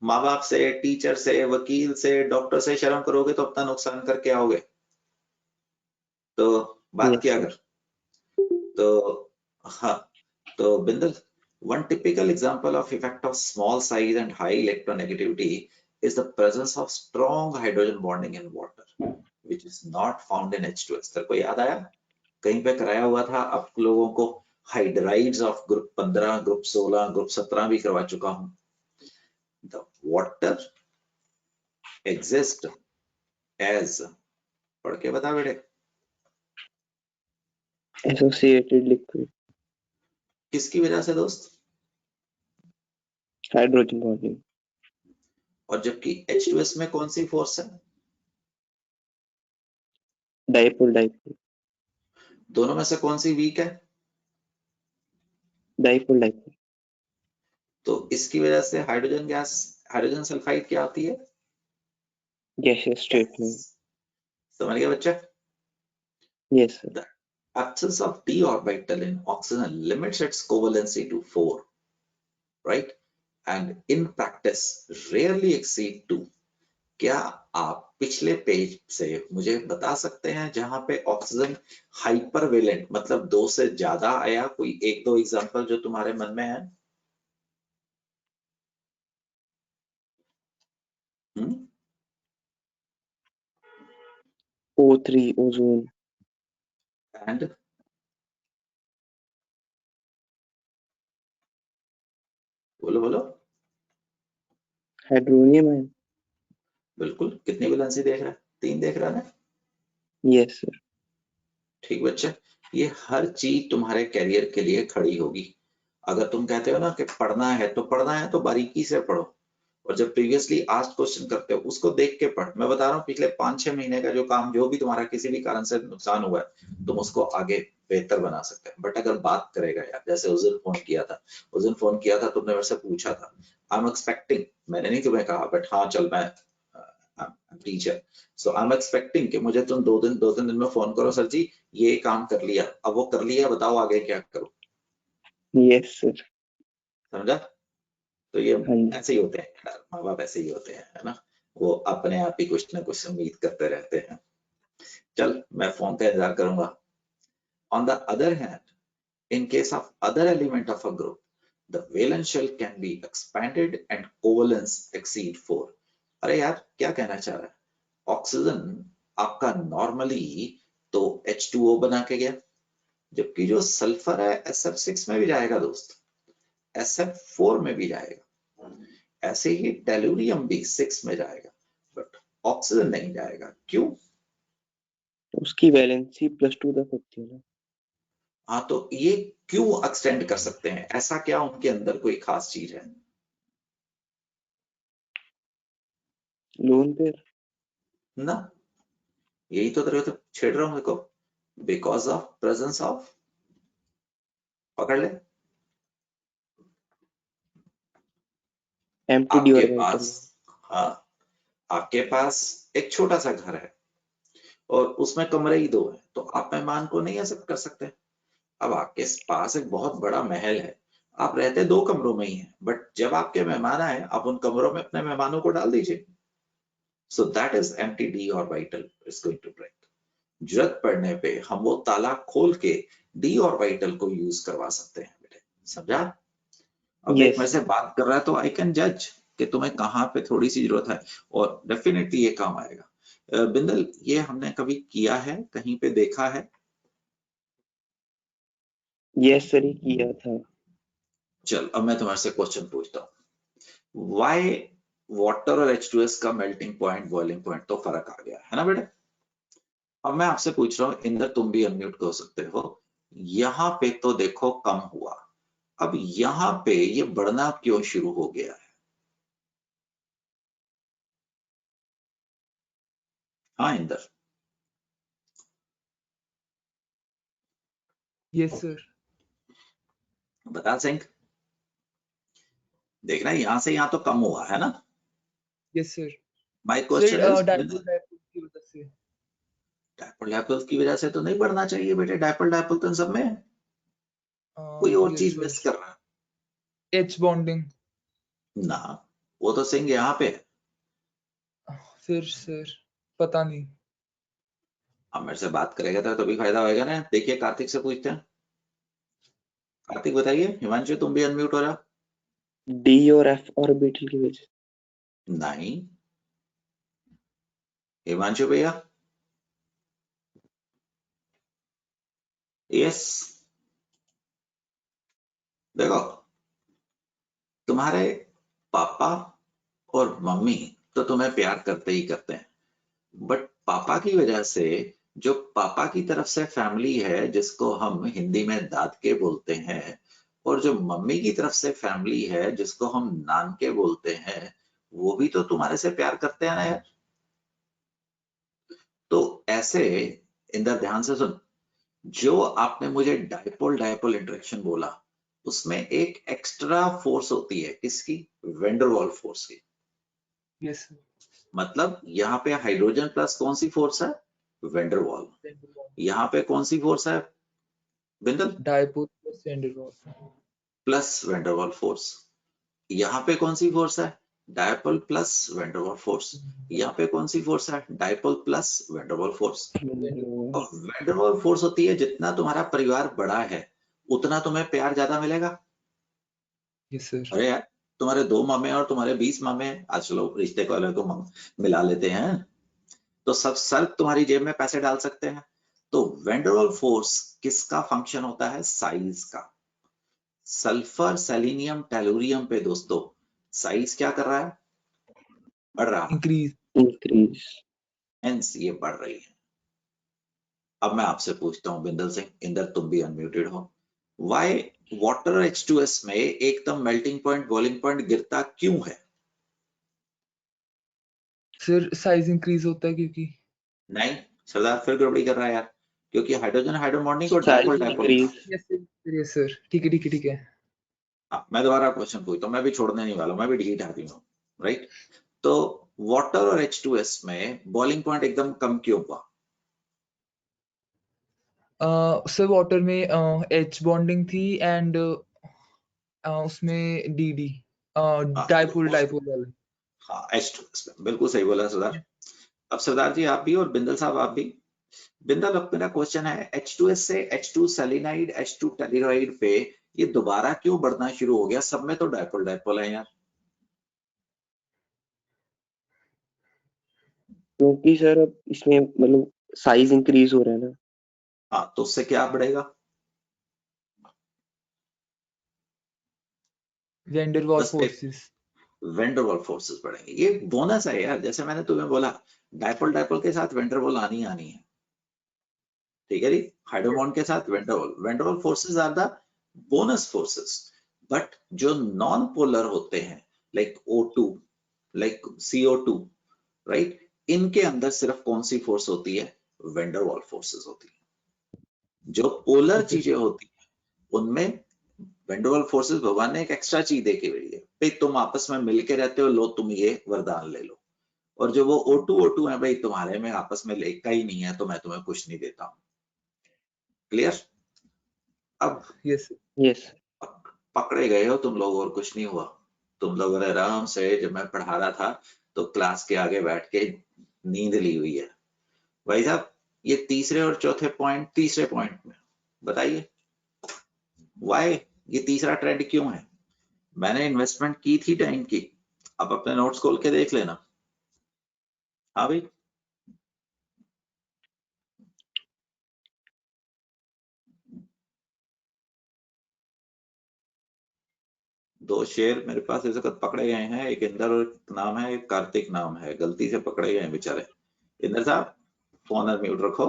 माँ बाप से, टीचर से, वकील से, डॉक्टर से शर्म करोगे तो अपना नुकसान करके आओगे। तो बात Yes, किया sir. कर। तो हाँ, तो Bindal, one typical example of effect of small size and high electronegativity is the presence of strong hydrogen bonding in water, which is not found in H2S। तेरे को याद आया? कहीं पे कराया हुआ था आप लोगों को hydrides of group 15, group 16, group 17 भी करवा चुका हूं। The water exist as, पढ़ के बता बेटे, Associated liquid. किसकी वजह से दोस्त? Hydrogen bonding. और जबकि H2S में कौन सी फोर्स है? डाइपोल डाइपोल दोनों में से कौन सी वीक है? डाइपोल डाइपोल तो इसकी वजह से हाइड्रोजन गैस, हाइड्रोजन सल्फाइड क्या होती है? गैसियस स्टेट में। समझ गया बच्चा? Yes sir. The absence of d orbital in oxygen limits its covalency to 4, right? And in practice rarely exceed 2. क्या आप पिछले पेज से मुझे बता सकते हैं जहां पे ऑक्सीजन हाइपरवेलेंट मतलब 2 से ज्यादा आया? कोई एक दो एग्जांपल जो तुम्हारे मन में है? O3 ओजोन एंड बोलो बोलो। Hydronium ion. बिल्कुल। कितनी वैलेंसी देख रहा है? 3 देख रहा है ना? Yes sir. ठीक बच्चा, ये हर चीज तुम्हारे कैरियर के लिए खड़ी होगी। अगर तुम कहते हो ना कि पढ़ना है तो बारीकी से पढ़ो, और जब प्रीवियसली आस्क्ड क्वेश्चन करते हो उसको देख के पढ़। मैं बता रहा हूँ पिछले 5-6 महीने का जो काम, जो भी तुम्हारा किसी भी कारण से नुकसान हुआ है, तुम उसको आगे बेहतर बना सकते हैं। बट अगर बात करेगा यार, जैसे उस दिन फोन किया था तुमने मेरे से पूछा था, आई एम एक्सपेक्टिंग, मैंने नहीं तुम्हें कहा बट हाँ चल मैं teacher, so I am expecting कि मुझे तुम 2-3 दिन में फोन करो, सर जी ये काम कर लिया। अब वो कर लिया, बताओ आगे क्या करूं? Yes sir. समझा? तो ये हाँ जी। ऐसे ही होते हैं यार, माँ बाप ऐसे ही होते हैं, है ना? वो अपने आप ही कुछ ना कुछ उम्मीद करते रहते हैं। चल मैं फोन का इंतजार करूंगा। On the other hand, in case of other element of a group, the valence shell can be expanded and covalence exceed 4. अरे यार क्या कहना चाह रहा है? ऑक्सीजन आपका नॉर्मली तो H2O बना के गया, जबकि जो सल्फर है SF6 में भी जाएगा दोस्त, SF4 में भी जाएगा, ऐसे ही टेलुरियम भी 6 में जाएगा, बट ऑक्सीजन नहीं जाएगा। क्यों? उसकी वैलेंसी +2 तक होती है ना। हाँ, तो ये क्यों एक्सटेंड कर सकते हैं? ऐसा क्या उनके अंदर कोई खास चीज है? Lone pair. ना, यही तो तेरे को छेड़ रहा हूं देखो, बिकॉज ऑफ प्रेजेंस ऑफ, पकड़ ले, एम्प्टी डी आपके ऑर्बिटल। पास, हाँ आपके पास एक छोटा सा घर है और उसमें कमरे ही 2 हैं, तो आप मेहमान को नहीं एक्सेप्ट कर सकते। अब आपके पास एक बहुत बड़ा महल है, आप रहते 2 कमरों में ही हैं, बट जब आपके मेहमान आए आप उन कमरों में अपने मेहमानों को डाल दीजिए। So that is empty d orbital is going to break. जरूरत पड़ने पे हम वो ताला खोल के डी ऑर्बिटल को यूज करवा सकते हैं बेटे, समझा? अब देख मेरे से बात कर रहा है तो आई कैन जज कि तुम्हें कहाँ पे थोड़ी सी जरूरत है, और डेफिनेटली ये काम आएगा। बिंदल, ये हमने कभी किया है, कहीं पे देखा है? यस सर, ही किया था। चल अब मैं तुम्हारे से क्वेश्चन पूछता हूँ, वाई वाटर और H2S का मेल्टिंग पॉइंट, बॉइलिंग पॉइंट तो फर्क आ गया है ना बेटे? अब मैं आपसे पूछ रहा हूँ, इंदर तुम भी अनम्यूट हो सकते हो, यहाँ पे तो देखो कम हुआ, अब यहाँ पे ये बढ़ना क्यों शुरू हो गया है? हाँ इंदर। Yes sir. बता सिंह, देखना यहाँ से यहाँ तो कम हुआ है ना? Yes sir. My question is, dipole की वजह से। डायपोल डायपोल की वजह से तो नहीं बढ़ना चाहिए बेटे, डायपोल डायपोल तो इन सब में है, कोई और यस चीज सर। मिस कर रहा है एच बॉन्डिंग। ना, वो तो सिंह यहाँ पे है। फिर सर पता नहीं। अब मेरे से बात करेगा तो भी फायदा होगा ना। देखिए कार्तिक से पूछते हैं, कार्तिक बताइए। हिमांशु तुम भी अनम्यूट हो रहा। डी और एफ ऑर्बिटल की वजह से। नहीं, हिमांशु भैया। यस, देखो तुम्हारे पापा और मम्मी तो तुम्हें प्यार करते ही करते हैं, बट पापा की वजह से जो पापा की तरफ से फैमिली है, जिसको हम हिंदी में दादके बोलते हैं, और जो मम्मी की तरफ से फैमिली है जिसको हम नानके बोलते हैं, वो भी तो तुम्हारे से प्यार करते हैं ना यार। तो ऐसे इंदर ध्यान से सुन, जो आपने मुझे डाइपोल डाइपोल इंटरेक्शन बोला उसमें एक एक्स्ट्रा फोर्स होती है, किसकी? वेंडर वॉल फोर्स की। Yes sir. मतलब यहाँ पे हाइड्रोजन प्लस कौन सी फोर्स है? Vendor wall. यहाँ पे कौन सी फोर्स है Bindal? Dipole plus vendor wall. Plus vendor wall force. यहाँ पे कौन सी फोर्स है? Dipole plus vendor wall force. यहाँ पे कौन सी फोर्स है? Dipole plus vendor wall force. और वेंडर वॉल फोर्स होती है, जितना तुम्हारा परिवार बड़ा है उतना तुम्हें प्यार ज्यादा मिलेगा। Yes sir. अरे यार, तुम्हारे 2 मामे और तुम्हारे 20 मामे, आज लोग रिश्ते को मिला लेते हैं, तो सब सर तुम्हारी जेब में पैसे डाल सकते हैं। तो वेंडर वॉल फोर्स किसका फंक्शन होता है? साइज का। सल्फर सेलेनियम टेलुरियम पे दोस्तों साइज क्या कर रहा है? बढ़ रहा है, इंक्रीज। इंक्रीज। हेंस ये बढ़ रही है। अब मैं आपसे पूछता हूं बिंदल सिंह, इंदर तुम भी अनम्यूटेड हो, वाई वाटर H2S में एकदम मेल्टिंग पॉइंट बॉइलिंग पॉइंट गिरता क्यों है? सर साइज इंक्रीज होता है क्योंकि। नहीं सरदार, फिर गड़बड़ी कर रहा है यार, क्योंकि हाइड्रोजन हाइड्रोजन बॉन्डिंग को डाइपोल डाइपोल। यस सर, ठीक है ठीक है ठीक है। मैं दोबारा क्वेश्चन पूछता हूँ, मैं भी छोड़ने नहीं वाला, मैं भी ढीठ आदमी हूँ, राइट? तो वाटर और H2S में बॉइलिंग पॉइंट एकदम कम क्यों हुआ? सर वाटर में H बॉन्डिंग थी एंड उसमें DD डाइपोल डाइपोल वाला। हाँ H2S में बिल्कुल सही बोला सरदार। अब सरदार जी आप भी और बिंदल साहब आप भी। बिंदल, अब मेरा क्वेश्चन है, H2S से H2 सेलेनाइड H2 टेलुराइड पे ये दोबारा क्यों बढ़ना शुरू हो गया? सब में तो डाइपोल डाइपोल है यार। क्योंकि सर अब इसमें मतलब साइज इंक्रीज हो रहा है ना। हाँ, तो उससे क्या बढ़ेगा? वेंडर वॉल बस फोर्सेस। वेंडर वॉल फोर्सेस बढ़ेंगे, ये बोनस है यार। जैसे मैंने तुम्हें बोला, डाइपोल डाइपोल के साथ वेंडर वॉल आनी आनी है, ठीक है जी। हाइड्रोबॉन्ड के साथ van der waals forces are the bonus forces. But जो नॉन पोलर होते हैं, like O2, like CO2, right, इनके अंदर सिर्फ कौन सी फोर्स होती है? वेंडर वॉल फोर्सेस होती है। जो पोलर चीजें होती हैं उनमें वेंडर वॉल फोर्सेस भगवान ने एक एक्स्ट्रा चीज दे के भेजी है, भाई तुम आपस में मिलके रहते हो, लो तुम ये वरदान ले लो। और जो वो O2 है, भाई तुम्हारे में आपस में लेका ही नहीं है, तो मैं तुम्हें कुछ नहीं देता हूँ। क्लियर? अब यस यस। पकड़े गए हो तुम लोग और कुछ नहीं हुआ। तुम लोग आराम से, जब मैं पढ़ा रहा था तो क्लास के आगे बैठ के नींद ली हुई है। भाई साहब, ये तीसरे और चौथे पॉइंट, तीसरे पॉइंट में बताइए वाई ये तीसरा ट्रेंड क्यों है? मैंने इन्वेस्टमेंट की थी टाइम की, अब अपने नोट्स खोल के देख लेना। हाँ भाई, दो शेर मेरे पास इस वक्त पकड़े गए हैं, एक इंदर और नाम है, एक कार्तिक नाम है, गलती से पकड़े गए हैं बेचारे। इंदर साहब फोन म्यूट रखो।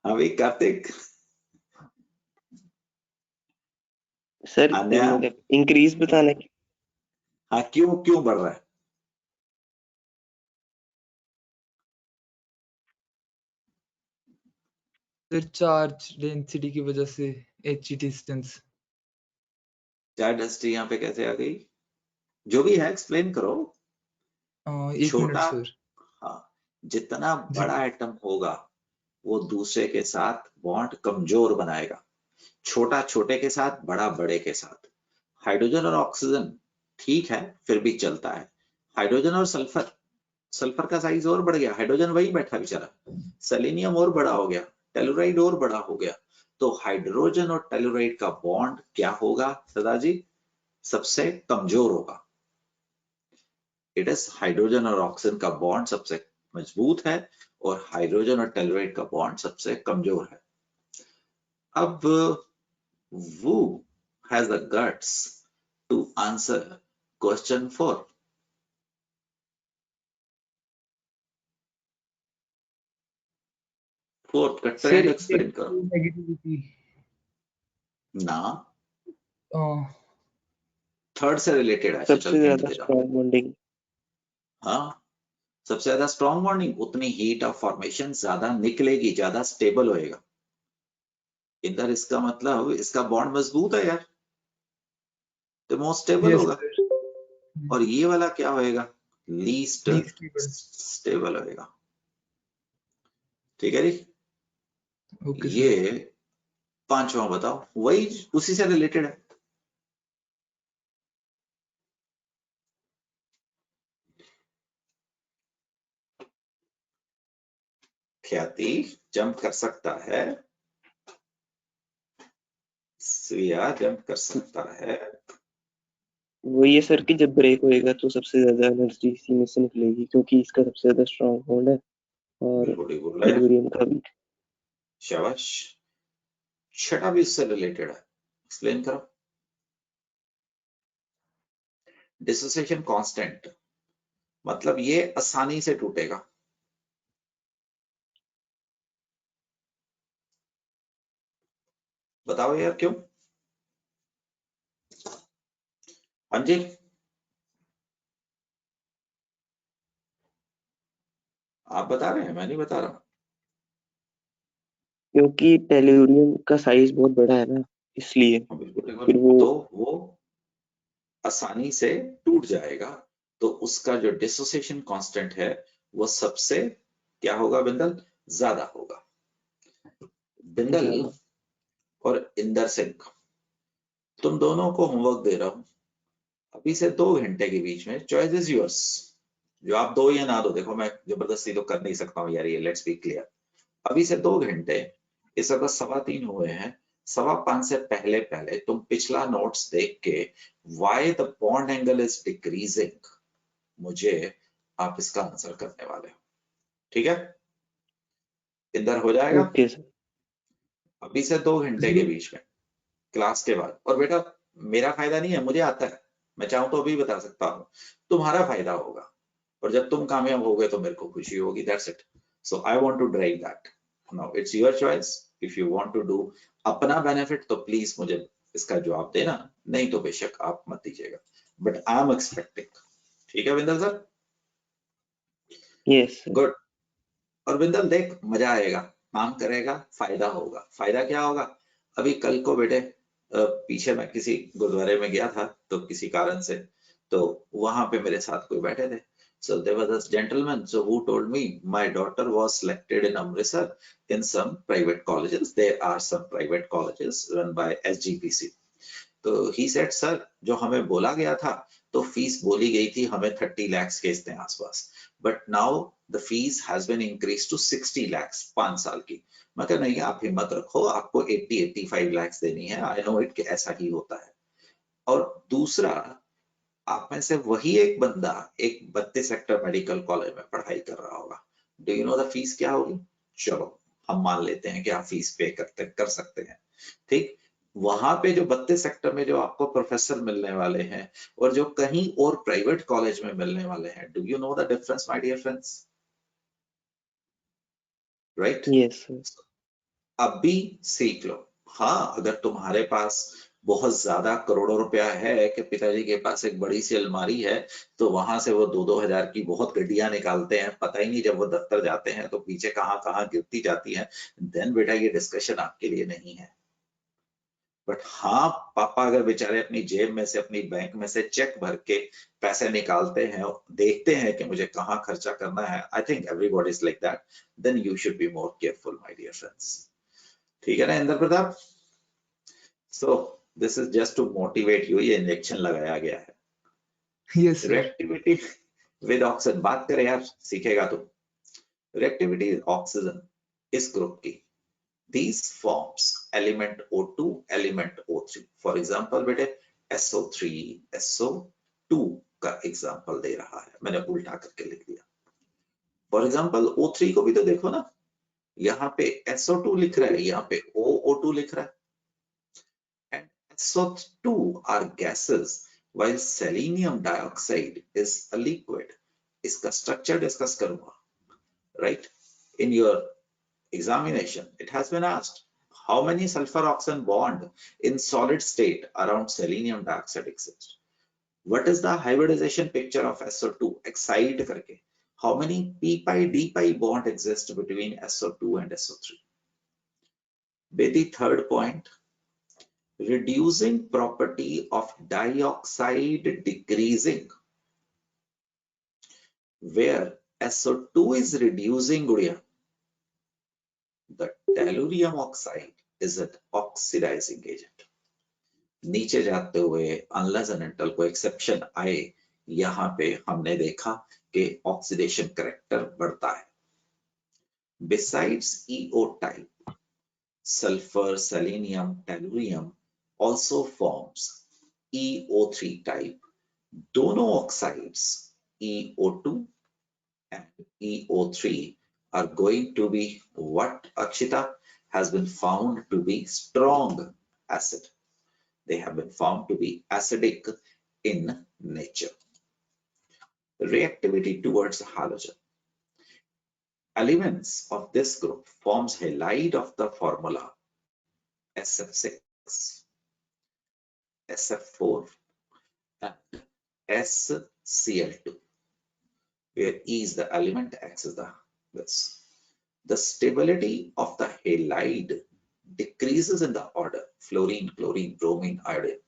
हाँ भाई कार्तिक। सर अन्या, मतलब इंक्रीज बताना है। हाँ क्यों क्यों बढ़ रहा है? सर, चार्ज डेंसिटी की वजह से H डिस्टेंस। चार डेंसिटी यहाँ पे कैसे आ गई? जो भी है एक्सप्लेन करो। एक मिनट छोटा, सर। हाँ, जितना जी बड़ा एटम होगा वो दूसरे के साथ बॉन्ड कमजोर बनाएगा, छोटा छोटे के साथ, बड़ा बड़े के साथ। हाइड्रोजन और ऑक्सीजन ठीक है, फिर भी चलता है। हाइड्रोजन और सल्फर, सल्फर का साइज और बढ़ गया, हाइड्रोजन वही बैठा बेचारा। सेलेनियम और बड़ा हो गया, टेलुराइड और बड़ा हो गया। तो हाइड्रोजन और टेलुराइड का बॉन्ड क्या होगा सदा जी? सबसे कमजोर होगा। इट इज हाइड्रोजन और ऑक्सीजन का बॉन्ड सबसे मजबूत है और हाइड्रोजन और टेलुराइड का बॉन्ड सबसे कमजोर है। अब who has the guts to answer question 4? Fourth का ट्रेंड सर, एक्सप्लेन करो नेगेटिविटी। ना। थर्ड से रिलेटेड है, सबसे चल हिंट ज्यादा दे रहा हूँ। Strong bonding. हाँ, सबसे ज्यादा स्ट्रॉन्ग बॉन्डिंग, उतनी हीट ऑफ फॉर्मेशन ज्यादा निकलेगी, ज्यादा स्टेबल होएगा। इधर इसका मतलब इसका बॉन्ड मजबूत है यार, तो मोस्ट स्टेबल yes होगा। sir. और ये वाला क्या होएगा, लीस्ट Least stable. स्टेबल होएगा। ठीक है जी। Okay sir. ये पांचवा बताओ, वही उसी से रिलेटेड है। ख्याति जंप कर सकता है, स्वीया जंप कर सकता है। वो ये सर कि जब ब्रेक होएगा तो सबसे ज्यादा एनर्जी इसी में से निकलेगी, क्योंकि इसका सबसे ज्यादा स्ट्रॉन्ग बॉन्ड है और बिल्कुल ही बोल रहा है, टेलुरियम का भी। शाबाश। छठा भी उससे रिलेटेड है, एक्सप्लेन करो। डिसोसिएशन कांस्टेंट, मतलब ये आसानी से टूटेगा। बताओ यार क्यों? हाँ जी, आप बता रहे हैं, मैं नहीं बता रहा। क्योंकि टेलुरियम का साइज बहुत बड़ा है ना, इसलिए हाँ, बिल्कुल फिर बिल्कुल। वो तो वो आसानी से टूट जाएगा, तो उसका जो डिसोसिएशन कांस्टेंट है वो सबसे क्या होगा बिंदल, ज्यादा होगा। बिंदल ज्यादा। और इंदर सिंह, तुम दोनों को होमवर्क दे रहा हूं, अभी से 2 घंटे के बीच में चॉइस इज योर्स। जो आप दो या ना दो, देखो मैं जबरदस्ती तो कर नहीं सकता हूँ यार, ये लेट्स बी क्लियर। अभी से 2 घंटे, इस वक्त 3:15 हुए हैं, 5:15 से पहले पहले तुम पिछला नोट्स देख के why the bond angle is decreasing, मुझे आप इसका आंसर करने वाले हो। ठीक है, इधर हो जाएगा ओके सर। अभी से 2 घंटे के बीच में, क्लास के बाद। और बेटा मेरा फायदा नहीं है, मुझे आता है, मैं चाहूं तो अभी बता सकता हूँ, तुम्हारा फायदा होगा। और जब तुम कामयाब हो गए तो मेरे को खुशी होगी, that's it. So I want to drive that. Now it's your choice, if you want to do अपना बेनिफिट तो प्लीज मुझे इसका जवाब देना, नहीं तो बेशक आप मत दीजिएगा, बट आई एम एक्सपेक्टिंग। ठीक है Bindal sir? Yes sir. Good. और बिंदल देख, मजा आएगा, काम करेगा, फायदा होगा। फायदा क्या होगा? अभी कल को बेटे पीछे मैं किसी गुरुद्वारे में गया था, तो किसी कारण से, तो वहां पे मेरे साथ कोई बैठे थे। So there was this gentleman so who told me my daughter was selected in Amritsar in some private colleges. There are some private colleges run by SGPC. तो he said sir, जो हमें बोला गया था, तो फीस बोली गई थी हमें 30 lakhs के इसके आसपास, but now the fees has been increase to 60 lakhs 5 साल की। मैं कह नहीं, आप हिम्मत रखो, आपको 80-85 lakhs देनी है, आई नो इट, ऐसा ही होता है। और दूसरा, आप में से वही एक बंदा एक 32 सेक्टर मेडिकल कॉलेज में पढ़ाई कर रहा होगा, do you know the fees क्या होगी? चलो हम मान लेते हैं कि आप फीस पे कर सकते हैं, ठीक। वहां पे जो 32 सेक्टर में जो आपको प्रोफेसर मिलने वाले हैं और जो कहीं और प्राइवेट कॉलेज में मिलने वाले हैं, do you know the difference my dear friends? Right? Yes sir. अभी सीख लो। हाँ, अगर तुम्हारे पास बहुत ज्यादा करोड़ों रुपया है कि पिताजी के पास एक बड़ी सी अलमारी है, तो वहां से वो 2-2 हजार की बहुत गड्डियां निकालते हैं, पता ही नहीं जब वो दफ्तर जाते हैं तो पीछे कहाँ कहाँ गिरती जाती हैं, देन बेटा ये डिस्कशन आपके लिए नहीं है। बट हाँ, पापा अगर बेचारे अपनी जेब में से, अपनी बैंक में से चेक भर के पैसे निकालते हैं, देखते हैं कि मुझे कहाँ खर्चा करना है, I think everybody is like that, then you should be more careful my dear friends. ठीक है ना Indra Pratap? So this is just to motivate you, ये इंजेक्शन लगाया गया है। Yes sir. Reactivity with oxygen, बात करें यार, सीखेगा तू। रिएक्टिविटी ऑक्सीजन इस ग्रुप की, these forms element O2, element O3. For example बेटे SO3, SO2 का एग्जांपल दे रहा है, मैंने उल्टा करके लिख दिया। फॉर एग्जांपल O3 को भी तो देखो ना, यहाँ पे SO2 लिख रहा है, यहाँ पे OO2 लिख रहा है, and SO2 are gases while selenium dioxide is a liquid. इसका स्ट्रक्चर डिस्कस करूंगा, right? In your examination it has been asked how many sulfur oxygen bond in solid state around selenium dioxide exist? What is the hybridization picture of SO2? Excite करके how many p pi d pi bond exist between SO2 and SO3? The third point, reducing property of dioxide decreasing. Where SO2 is reducing, Gudiya, the tellurium oxide is an oxidizing agent. नीचे जाते हुए unless and until कोई exception आए, यहाँ पे हमने देखा कि ऑक्सीडेशन करेक्टर बढ़ता है. Besides EO type, sulfur, selenium, tellurium also forms EO3 type. दोनों oxides EO2 and EO3 are going to be what, Akshita, has been found to be strong acid. They have been found to be acidic in nature. Reactivity towards halogen. Elements of this group forms halide of the formula SF6, SF4 and SCl2, where E is the element, X is the this. The stability of the halide decreases in the order fluorine, chlorine, bromine, iodine.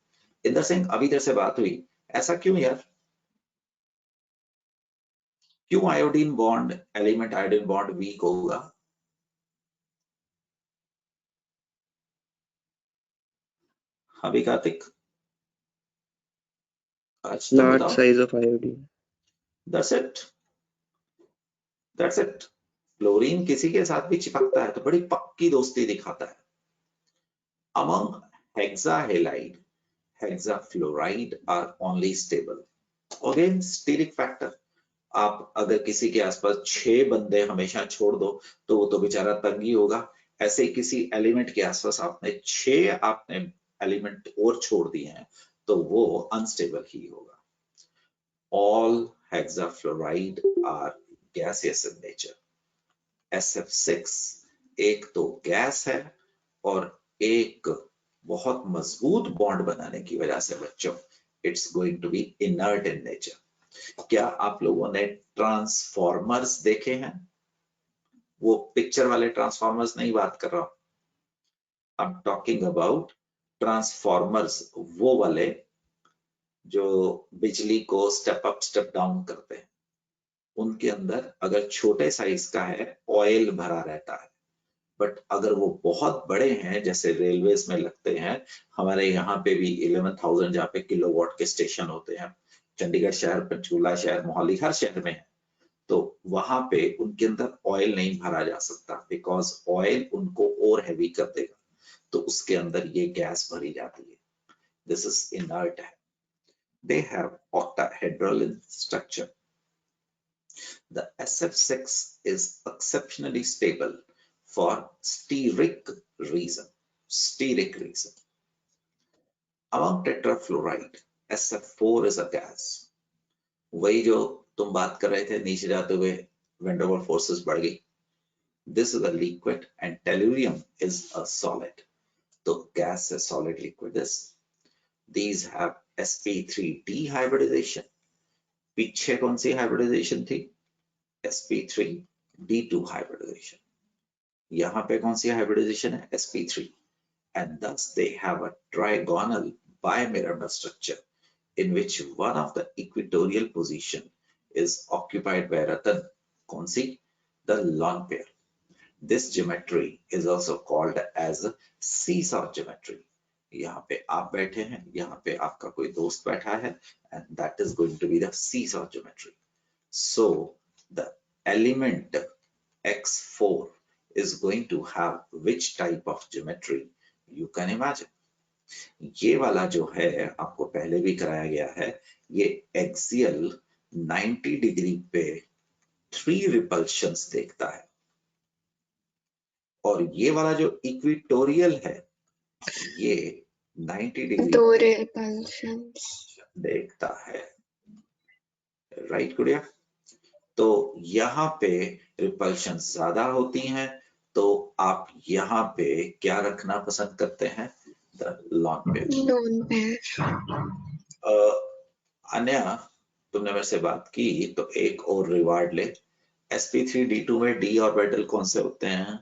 Inder Singh, अभी इधर से बात हुई, ऐसा क्यों यार? क्यों iodine bond, element iodine bond weak होगा? अभी कार्तिक, आज तो Large बताओ. size of iodine. That's it. That's it. Chlorine किसी के साथ भी चिपकता है तो बड़ी पक्की दोस्ती दिखाता है. Among hexahalide, hexafluoride are only stable. Again, steric factor. आप अगर किसी के आसपास 6 बंदे हमेशा छोड़ दो तो वो तो बेचारा तंग ही होगा. ऐसे किसी एलिमेंट के आसपास आपने 6 एलिमेंट और छोड़ दिए हैं तो वो अनस्टेबल ही होगा. All hexafluoride are gaseous in nature. SF6 एक तो गैस है और एक बहुत मजबूत बॉन्ड बनाने की वजह से बच्चों it's going to be inert in nature. क्या आप लोगों ने ट्रांसफॉर्मर्स देखे हैं? वो पिक्चर वाले ट्रांसफॉर्मर्स नहीं बात कर रहा हूं. I am talking about transformers, वो वाले जो बिजली को स्टेप अप स्टेप डाउन करते हैं. उनके अंदर अगर छोटे साइज का है ऑयल भरा रहता है, बट अगर वो बहुत बड़े हैं जैसे रेलवेज में लगते हैं, हमारे यहाँ पे भी 11,000 जहाँ पे किलोवाट के स्टेशन होते हैं, चंडीगढ़ शहर, पंचकूला शहर, मोहाली, हर शहर में है, तो वहां पे उनके अंदर ऑयल नहीं भरा जा सकता बिकॉज ऑयल उनको और हैवी कर देगा, तो उसके अंदर ये गैस भरी जाती है. दिस इज इनर्ट है. They have octahedral in structure. The SF6 is exceptionally stable for steric reason. Steric reason. Among tetrafluoride, SF4 is a gas. वही जो तुम बात कर रहे थे नीचे जाते हुए van der Waals forces बढ़ गई. This is a liquid and tellurium is a solid. तो gas is solid liquid is. These have sp3d hybridization. पीछे कौन सी हाइब्रिडाइजेशन थी? sp3d2 hybridization. यहाँ पे कौन सी हाइब्रिडाइजेशन है? sp3. And thus they have a trigonal bimerimer structure in which one of the equatorial position is occupied by Ratan. कौन सी? The lone pair. This geometry is also called as seesaw geometry. यहाँ पे आप बैठे हैं, यहाँ पे आपका कोई दोस्त बैठा है, and that is going to be the seesaw geometry. So the element X4 is going to have which type of geometry? You can imagine. ये वाला जो है आपको पहले भी कराया गया है, ये axial 90 डिग्री पे 3 रिपल्शंस देखता है, और ये वाला जो इक्वेटोरियल है ये 90 डिग्री 2 repulsions. देखता है. राइट गुड़िया? तो यहाँ पे रिपल्शन ज्यादा होती हैं तो आप यहाँ पे क्या रखना पसंद करते हैं? The lone pair. Lone pair. अन्य तुमने मेरे से बात की तो एक और रिवार्ड ले। sp3d2 में d ऑर्बिटल कौन से होते हैं?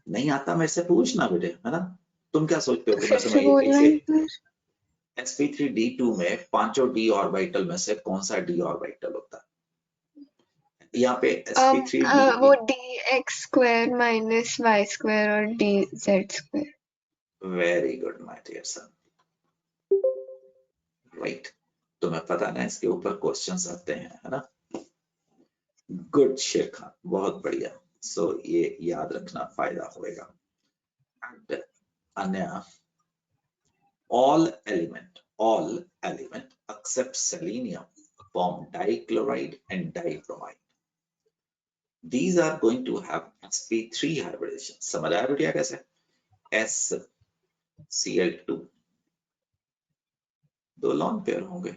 नहीं आता मेरे से पूछना बेटे, है ना? तुम क्या सोचते हो कि फिर मैं से तुम्हें बोलना ऐसे एक बार। sp3d2 में पांचों d ऑर्बिटल में से कौन सा d ऑर्बिटल होता है? यहाँ पे sp3d वो dx² माइनस y² और dz²। Very good my dear son, right. तुम्हें पता ना इसके ऊपर क्वेश्चंस आते हैं, है ना? गुड शेर खान, बहुत बढ़िया। सो ये याद रखना फायदा होएगा। एंड अन्य all element except selenium form dichloride and dibromide. These are going to have sp3 hybridization. समझ आया बेटिया कैसे? SCl2 दो लॉन पेयर होंगे।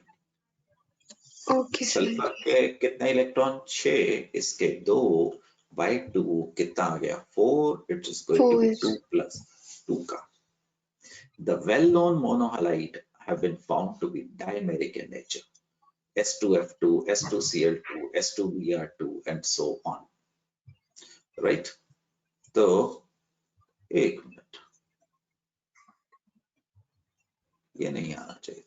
Okay sir. सल्फर के कितने इलेक्ट्रॉन? 6, इसके 2 by 2 कितना आ गया? 4. It is going to be 2 plus 2 का। The well-known monohalide have been found to be dimeric in nature. S2F2, S2Cl2, S2Br2 and so on. Right? तो एक minute, ये नहीं आना चाहिए,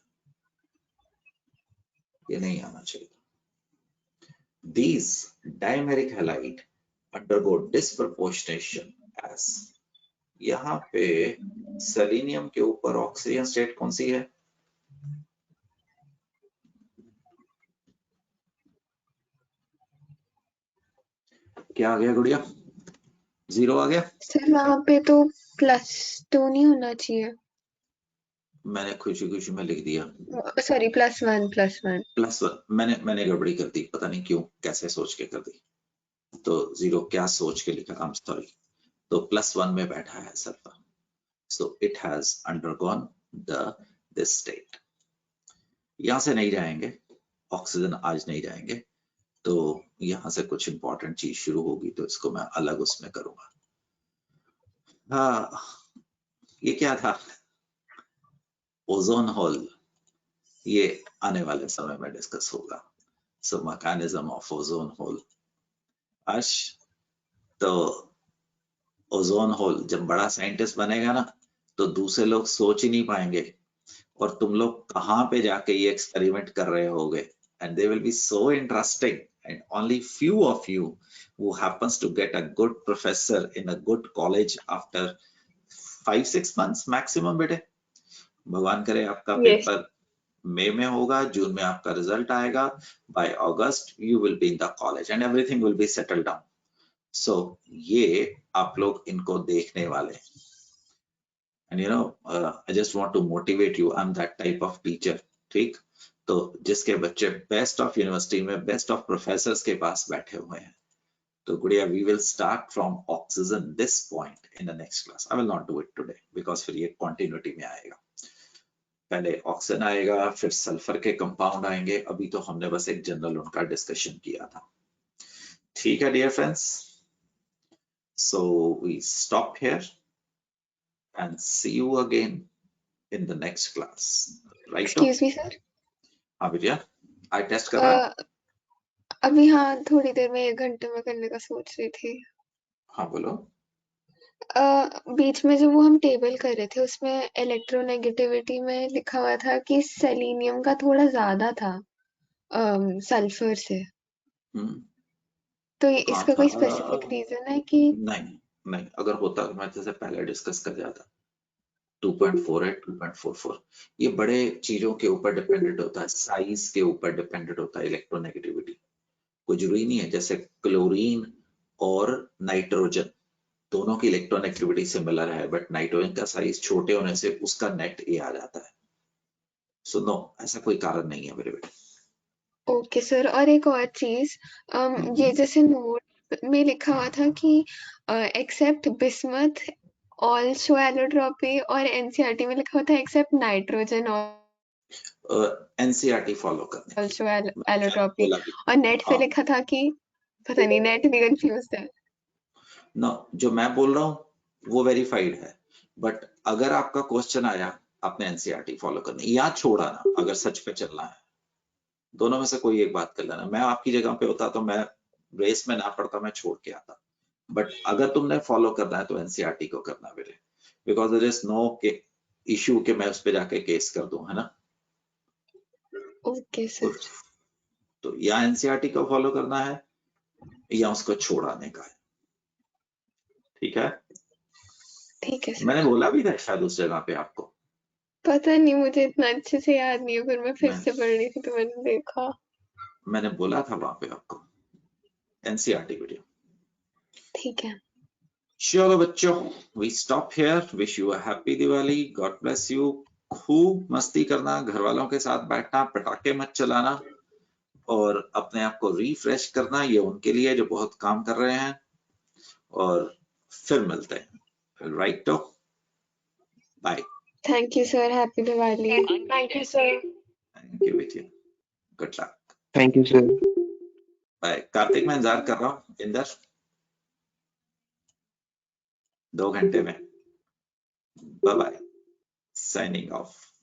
ये नहीं आना चाहिए। These dimeric halide undergo disproportionation as, यहाँ पे सेलेनियम के ऊपर ऑक्सीजन स्टेट कौन सी है? क्या आ गया गुड़िया? 0 आ गया? सर वहाँ पे तो +2 नहीं होना चाहिए। मैंने खुशी खुशी में लिख दिया सॉरी +1 +1। मैंने गड़बड़ी कर दी, पता नहीं क्यों, कैसे सोच के कर दी। तो 0 क्या सोच के लिखा? I'm sorry। तो +1 में बैठा है sulphur, so it has undergone this state। यहाँ से नहीं जाएंगे, ऑक्सीजन आज नहीं जाएंगे, तो यहाँ से कुछ इंपॉर्टेंट चीज शुरू होगी, तो इसको मैं अलग उसमें करूंगा। हाँ, ये क्या था? ओजोन होल, ये आने वाले समय में डिस्कस होगा। सो मैकेनिज्म ऑफ ओजोन होल। अर्श, तो ओजोन होल जब बड़ा साइंटिस्ट बनेगा ना, तो दूसरे लोग सोच ही नहीं पाएंगे, और तुम लोग कहाँ पे जाके ये एक्सपेरिमेंट कर रहे होगे, and they will be so interesting, and only few of you who happens to get a good professor in a good college after 5-6 months maximum बेटे। भगवान करे आपका पेपर मई में होगा, जून में आपका रिजल्ट आएगा, by August you will be in the college and everything will be settled down. So ये आप लोग इनको देखने वाले, and you know I just want to motivate you, I'm that type of teacher। ठीक, तो जिसके बच्चे बेस्ट ऑफ यूनिवर्सिटी में, बेस्ट ऑफ प्रोफेसर्स के पास बैठे हुए हैं, तो गुड़िया we will start from oxygen this point in the next class. I will not do it today because फिर ये कंटिन्यूटी में आएगा। पहले ऑक्सीजन आएगा, फिर सल्फर के कंपाउंड आएंगे। अभी तो हमने बस एक जनरल उनका डिस्कशन किया था। ठीक है dear friends, so we stop here and see you again in the next class, right? Excuse me sir. हाँ बेटिया, आई टेस्ट कर रहा है। अभी हाँ, थोड़ी देर में 1 घंटे में करने का सोच रही थी। हाँ बोलो। बीच में जो वो हम टेबल कर रहे थे, उसमें इलेक्ट्रोनेगेटिविटी में लिखा हुआ था कि सेलेनियम का थोड़ा ज्यादा था सल्फर से। तो इसका कोई स्पेसिफिक रीजन है कि? नहीं, अगर होता तो मैं जैसे पहले डिस्कस कर जाता। 2.48, 2.44, ये बड़े चीजों के ऊपर डिपेंडेंट होता है, साइज के ऊपर डिपेंडेंट होता है इलेक्ट्रोनेगेटिविटी। कोई जरूरी नहीं है, जैसे क्लोरीन और नाइट्रोजन दोनों की इलेक्ट्रोनेगेटिविटी सिमिलर है, बट नाइट्रोजन का साइज छोटे होने से उसका नेट ए आ जाता है। सो नो, ऐसा कोई कारण नहीं है मेरे बेटे। ओके सर, और एक और चीज, ये जैसे नोट में लिखा हुआ था कि except bismuth all show allotropy, और एनसीईआरटी में लिखा हुआ था एक्सेप्ट नाइट्रोजन एनसीईआरटी फॉलो करने ऑल शो एलोट्रॉपी, और नेट पे लिखा था कि पता नहीं, नेट भी कंफ्यूज है। नो, जो मैं बोल रहा हूँ वो वेरीफाइड है, बट अगर आपका क्वेश्चन आया आपने एनसीईआरटी फॉलो करनी या छोड़ा ना, अगर सच पे चलना है, दोनों में से कोई एक बात कर लेना। मैं आपकी जगह पे होता तो मैं रेस में ना पड़ता, मैं छोड़ के आता, बट अगर तुमने फॉलो करना है तो एनसीईआरटी को करना बेटे, because there is no issue कि मैं उस पे जाके केस कर दूं, है ना। Okay sir. तो या एनसीईआरटी को फॉलो करना है या उसको छोड़ाने का है, ठीक है। ठीक है सर। मैंने बोला भी था शायद उस जगह पे आपको, पता नहीं, मुझे इतना अच्छे से याद नहीं है, फिर मैं फिर मैं- से पढ़ रही थी तो मैंने देखा। मैंने बोला था वहां पे आपको एनसीईआरटी वीडियो। ठीक है। चलो बच्चों, we stop here. Wish you a happy Diwali, God bless you. खूब मस्ती करना, घर वालों के साथ बैठना, पटाखे मत चलाना और अपने आप को रिफ्रेश करना, ये उनके लिए जो बहुत काम कर रहे हैं। और फिर मिलते हैं, राइट? तो bye. Thank you sir, happy Diwali. Thank you sir. Thank you बेटिया, good luck, thank you sir. Bye. Kartik, मैं इंतजार कर रहा हूँ इंदर, 2 घंटे में। Bye bye, signing of.